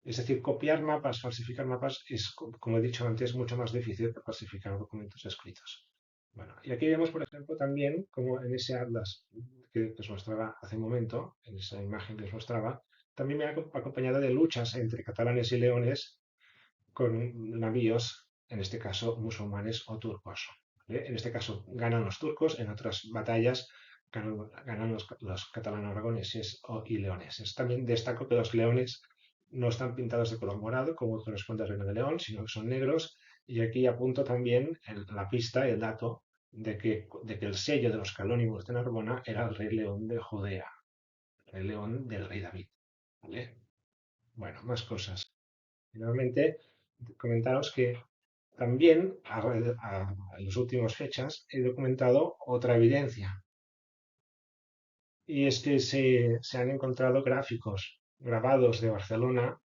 Speaker 1: Es decir, copiar mapas, falsificar mapas es, como he dicho antes, mucho más difícil que falsificar documentos escritos. Bueno, y aquí vemos, por ejemplo, también como en ese atlas que os mostraba hace un momento, en esa imagen que os mostraba, también me ha acompañado de luchas entre catalanes y leones con navíos, en este caso musulmanes o turcos. ¿Vale? En este caso ganan los turcos, en otras batallas ganan los catalano-aragoneses y leoneses. También destaco que los leones no están pintados de color morado, como corresponde al Reino de León, sino que son negros. Y aquí apunto también la pista, el dato, de que el sello de los calónimos de Narbona era el rey León de Judea, el rey León del rey David. ¿Vale? Bueno, más cosas. Finalmente, comentaros que también en las últimas fechas he documentado otra evidencia, y es que se han encontrado gráficos grabados de Barcelona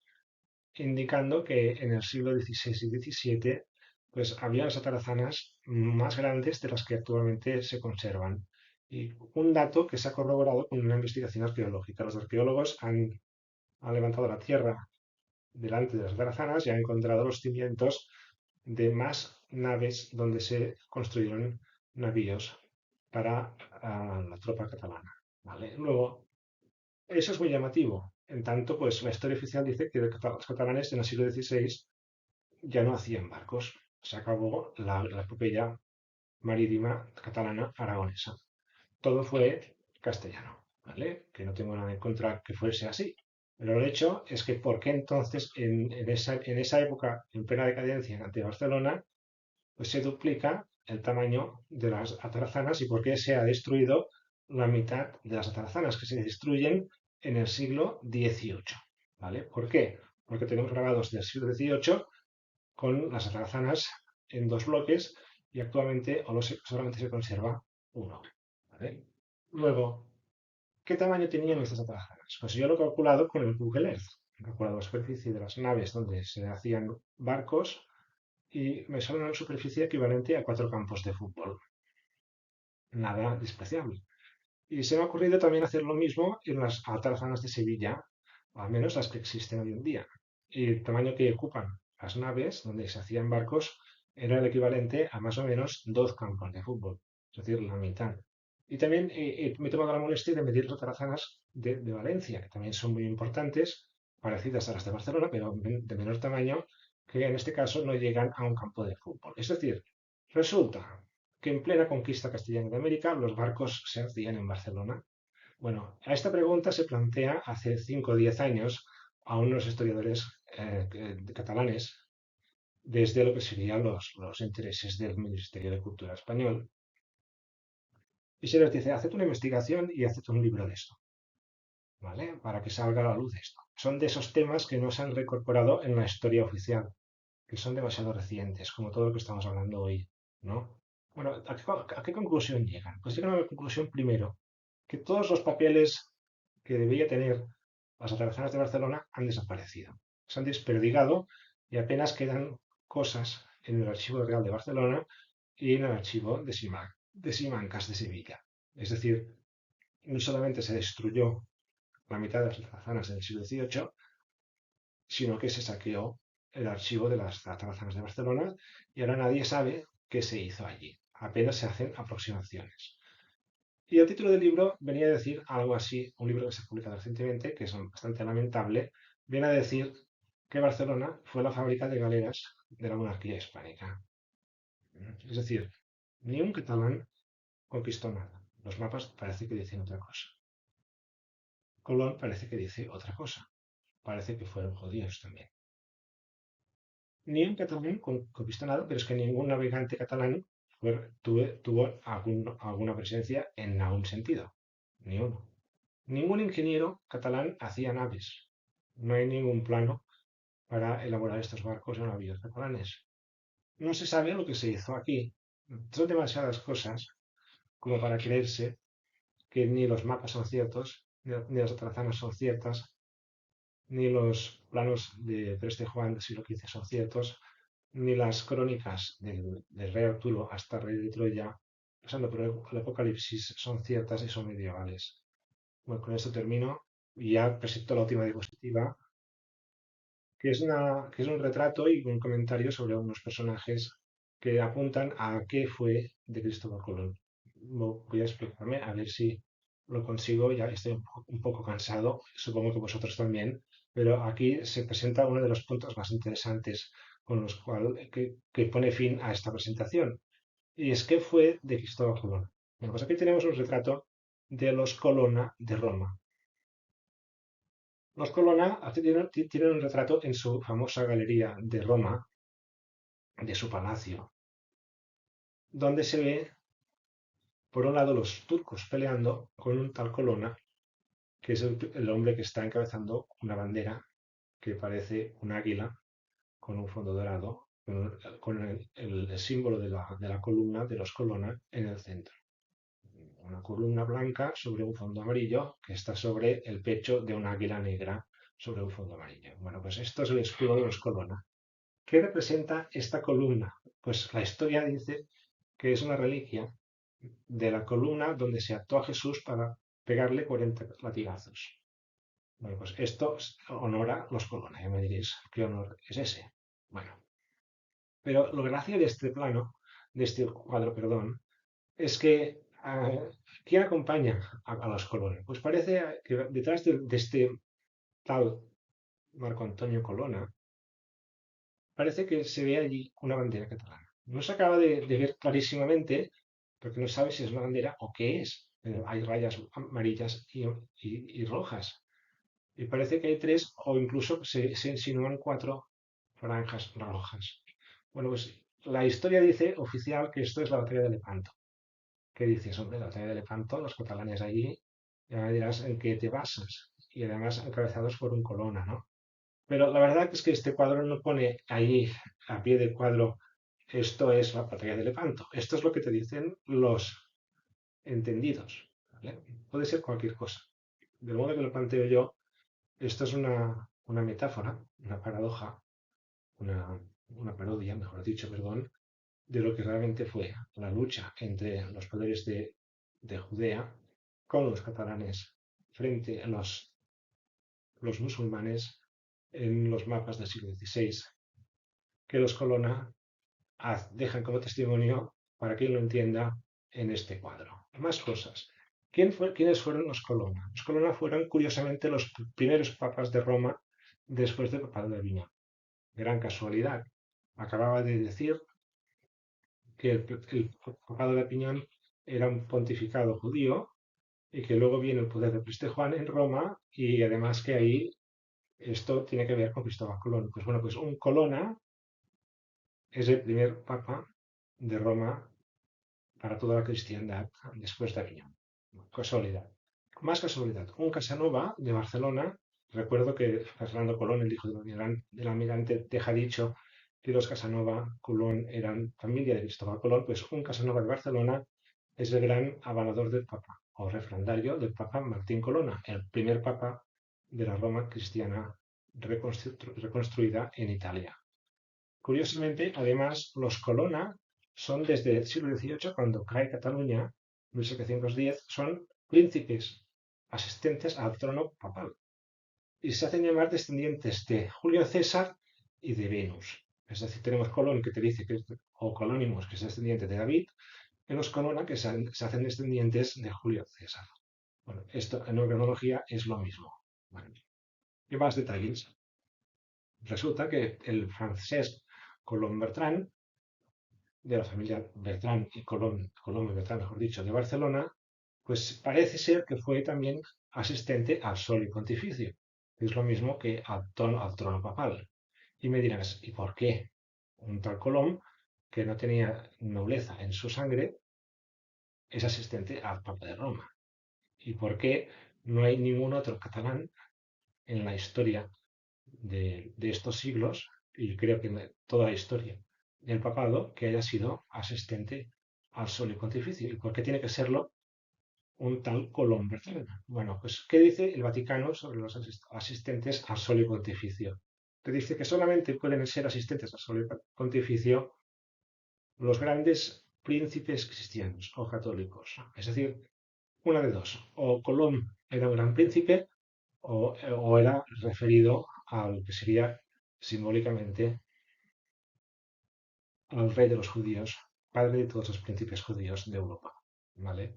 Speaker 1: indicando que en el siglo XVI y XVII pues había las atarazanas más grandes de las que actualmente se conservan. Y un dato que se ha corroborado con una investigación arqueológica. Los arqueólogos han levantado la tierra delante de las atarazanas y han encontrado los cimientos de más naves donde se construyeron navíos para la tropa catalana. ¿Vale? Luego, eso es muy llamativo. En tanto, pues la historia oficial dice que los catalanes en el siglo XVI ya no hacían barcos. Se acabó la epopeya marítima catalana aragonesa. Todo fue castellano, ¿vale? Que no tengo nada en contra que fuese así. Pero el hecho es que ¿por qué entonces en esa época, en plena decadencia ante Barcelona, pues se duplica el tamaño de las atarazanas y por qué se ha destruido la mitad de las atarazanas que se destruyen en el siglo XVIII? ¿Vale? ¿Por qué? Porque tenemos grabados del siglo XVIII con las atarazanas en dos bloques y actualmente solamente se conserva uno. ¿Vale? Luego, ¿qué tamaño tenían estas atarazanas? Pues yo lo he calculado con el Google Earth. He calculado la superficie de las naves donde se hacían barcos y me sale una superficie equivalente a 4 campos de fútbol. Nada despreciable. Y se me ha ocurrido también hacer lo mismo en las atarazanas de Sevilla, o al menos las que existen hoy en día. Y el tamaño que ocupan las naves donde se hacían barcos era el equivalente a más o menos 2 campos de fútbol, es decir, la mitad. Y también me he tomado la molestia de medir las atarazanas de Valencia, que también son muy importantes, parecidas a las de Barcelona, pero de menor tamaño, que en este caso no llegan a un campo de fútbol. Es decir, resulta que en plena conquista castellana de América los barcos se hacían en Barcelona. Bueno, a esta pregunta se plantea hace 5 o 10 años a unos historiadores catalanes desde lo que serían los intereses del Ministerio de Cultura español. y se les dice, haced una investigación y haced un libro de esto, ¿vale? Para que salga a la luz esto. Son de esos temas que no se han reincorporado en la historia oficial, que son demasiado recientes, como todo lo que estamos hablando hoy, ¿no? Bueno, ¿a qué conclusión llegan? Pues llegan a la conclusión primero, que todos los papeles que debía tener las atravezanas de Barcelona han desaparecido. Se han desperdigado y apenas quedan cosas en el Archivo Real de Barcelona y en el archivo de Simancas de Sevilla. Es decir, no solamente se destruyó la mitad de las alzanas del siglo XVIII, sino que se saqueó el archivo de las alzanas de Barcelona y ahora nadie sabe qué se hizo allí. Apenas se hacen aproximaciones. Y el título del libro venía a decir algo así, un libro que se ha publicado recientemente, que es bastante lamentable, viene a decir que Barcelona fue la fábrica de galeras de la monarquía hispánica. Es decir, ni un catalán conquistó nada. Los mapas parece que dicen otra cosa. Colón parece que dice otra cosa. Parece que fueron judíos también. Ni un catalán conquistó nada, pero es que ningún navegante catalán tuvo alguna presencia en algún sentido. Ni uno. Ningún ingeniero catalán hacía naves. No hay ningún plano para elaborar estos barcos o navíos catalanes. No se sabe lo que se hizo aquí. Son demasiadas cosas como para creerse que ni los mapas son ciertos, ni las atrazanas son ciertas, ni los planos de Preste Juan del siglo XV son ciertos, ni las crónicas del rey Arturo hasta el rey de Troya, pasando por el Apocalipsis, son ciertas y son medievales. Bueno, con esto termino y ya presento la última diapositiva, que es un retrato y un comentario sobre unos personajes que apuntan a qué fue de Cristóbal Colón. Voy a explicarme a ver si lo consigo, ya estoy un poco cansado, supongo que vosotros también, pero aquí se presenta uno de los puntos más interesantes con los cuales que pone fin a esta presentación. Y es que fue de Cristóbal Colón. Bueno, pues aquí tenemos un retrato de los Colonna de Roma. Los Colonna tienen un retrato en su famosa galería de Roma, de su palacio, donde se ve, por un lado, los turcos peleando con un tal Colonna, que es el hombre que está encabezando una bandera que parece un águila con un fondo dorado, con el símbolo de la columna de los Colonna en el centro. Una columna blanca sobre un fondo amarillo que está sobre el pecho de un águila negra sobre un fondo amarillo. Bueno, pues esto es el escudo de los Colonna. ¿Qué representa esta columna? Pues la historia dice que es una reliquia de la columna donde se ató a Jesús para pegarle 40 latigazos. Bueno, pues esto honora los Colonna. Ya me diréis, ¿qué honor es ese? Bueno, pero lo gracia de este plano, de este cuadro, perdón, es que ¿quién acompaña a los Colonna? Pues parece que detrás de este tal Marco Antonio Colonna, parece que se ve allí una bandera catalana. No se acaba de ver clarísimamente, porque no sabe si es una bandera o qué es. Pero hay rayas amarillas y rojas. Y parece que hay tres, o incluso se insinúan cuatro franjas rojas. Bueno, pues la historia dice oficial que esto es la batalla de Lepanto. ¿Qué dices, hombre? La batalla de Lepanto, los catalanes allí, ya me dirás en qué te basas. Y además encabezados por un Colonna, ¿no? Pero la verdad es que este cuadro no pone ahí a pie del cuadro esto es la batalla de Lepanto. Esto es lo que te dicen los entendidos. ¿Vale? Puede ser cualquier cosa. Del modo que lo planteo yo, esto es una metáfora, una paradoja, una, una parodia, mejor dicho, perdón, de lo que realmente fue la lucha entre los poderes de Judea con los catalanes frente a los musulmanes en los mapas del siglo XVI, que los Colonna dejan como testimonio para quien lo entienda en este cuadro. Más cosas. ¿Quiénes fueron los Colonna? Los Colonna fueron, curiosamente, los primeros papas de Roma después del papado de Aviñón. Gran casualidad. Acababa de decir que el papado de Aviñón era un pontificado judío y que luego viene el poder de Preste Juan en Roma y además que ahí esto tiene que ver con Cristóbal Colón. Pues bueno, pues un Colonna es el primer papa de Roma para toda la cristiandad después de Aviñón. Casualidad. Más casualidad. Un Casanova de Barcelona, recuerdo que Fernando Colón, el hijo del almirante, deja dicho que los Casanova Colón eran familia de Cristóbal Colón, pues un Casanova de Barcelona es el gran avalador del Papa, o refrandario del Papa Martín Colonna, el primer Papa de la Roma cristiana reconstruida en Italia. Curiosamente, además, los Colonna son desde el siglo XVIII, cuando cae Cataluña, 1710, son príncipes asistentes al trono papal y se hacen llamar descendientes de Julio César y de Venus. Es decir, tenemos Colón que te dice que, o Colónimos, que es descendiente de David, y los Colonna que se hacen descendientes de Julio César. Bueno, esto en cronología es lo mismo. Bueno, y más detalles. Resulta que el francés Colón Bertrand, de la familia Bertrand y Colón y Bertrand, mejor dicho, de Barcelona, pues parece ser que fue también asistente al Solio Pontificio, que es lo mismo que al trono papal. Y me dirás, ¿y por qué un tal Colón, que no tenía nobleza en su sangre, es asistente al Papa de Roma? ¿Y por qué no hay ningún otro catalán en la historia de estos siglos, y creo que en toda la historia del papado, que haya sido asistente al Solio Pontificio? ¿Y por qué tiene que serlo un tal Colón Bertrand? Bueno, pues, ¿qué dice el Vaticano sobre los asistentes al Solio Pontificio? Que dice que solamente pueden ser asistentes al Solio Pontificio los grandes príncipes cristianos o católicos. Es decir, una de dos. O Colón era un gran príncipe o era referido al que sería simbólicamente al rey de los judíos, padre de todos los príncipes judíos de Europa. ¿Vale?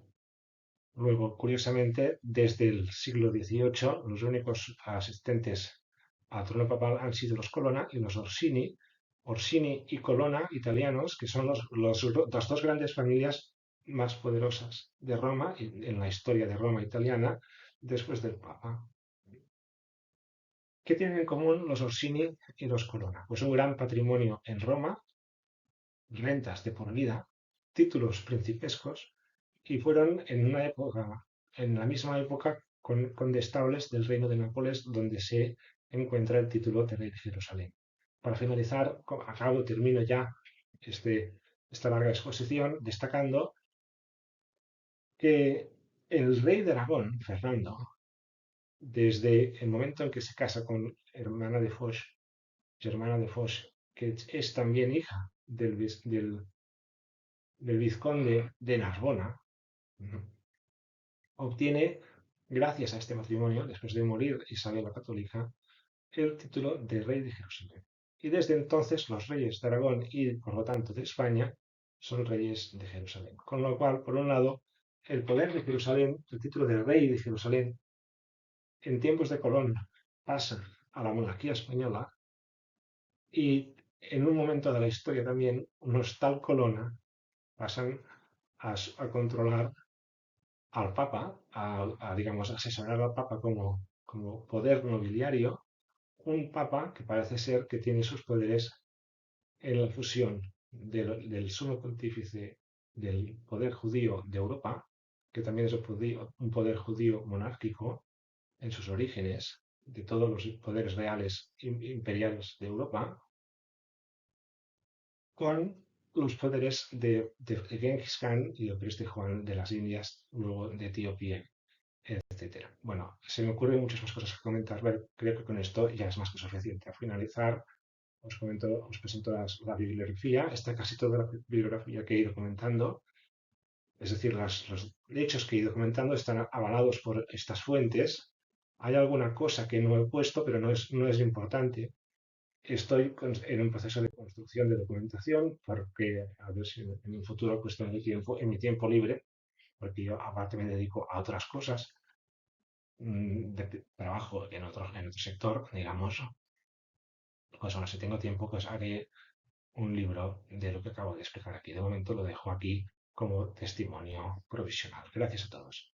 Speaker 1: Luego, curiosamente, desde el siglo XVIII, los únicos asistentes al trono papal han sido los Colonna y los Orsini. Orsini y Colonna, italianos, que son las dos grandes familias más poderosas de Roma, en la historia de Roma italiana, después del Papa. ¿Qué tienen en común los Orsini y los Colonna? Pues un gran patrimonio en Roma, rentas de por vida, títulos principescos, y fueron en la misma época, condestables del reino de Nápoles, donde se encuentra el título de rey de Jerusalén. Para finalizar, termino ya esta larga exposición destacando que el rey de Aragón, Fernando, desde el momento en que se casa con Germana de Foix, que es también hija del vizconde de Narbona, obtiene, gracias a este matrimonio, después de morir Isabel la Católica, el título de rey de Jerusalén. Y desde entonces los reyes de Aragón y, por lo tanto, de España son reyes de Jerusalén. Con lo cual, por un lado, el poder de Jerusalén, el título de rey de Jerusalén, en tiempos de Colón pasa a la monarquía española, y en un momento de la historia también unos tal Colonna pasan a controlar al Papa, digamos, asesorar al Papa como poder nobiliario, un Papa que parece ser que tiene sus poderes en la fusión del sumo pontífice del poder judío de Europa, que también es un poder judío monárquico en sus orígenes, de todos los poderes reales imperiales de Europa, con los poderes de Genghis Khan y el Preste Juan de las Indias, luego de Etiopía, etcétera. Bueno, se me ocurren muchas más cosas que comentar, pero creo que con esto ya es más que suficiente. A finalizar, os presento la bibliografía. Está casi toda la bibliografía que he ido comentando. Es decir, los hechos que he ido comentando están avalados por estas fuentes. Hay alguna cosa que no he puesto, pero no es importante. Estoy en un proceso de construcción de documentación porque a ver si en un futuro, pues en mi tiempo libre, porque yo aparte me dedico a otras cosas, de trabajo en otro sector, digamos, pues ahora si tengo tiempo, pues haré un libro de lo que acabo de explicar aquí. De momento lo dejo aquí como testimonio provisional. Gracias a todos.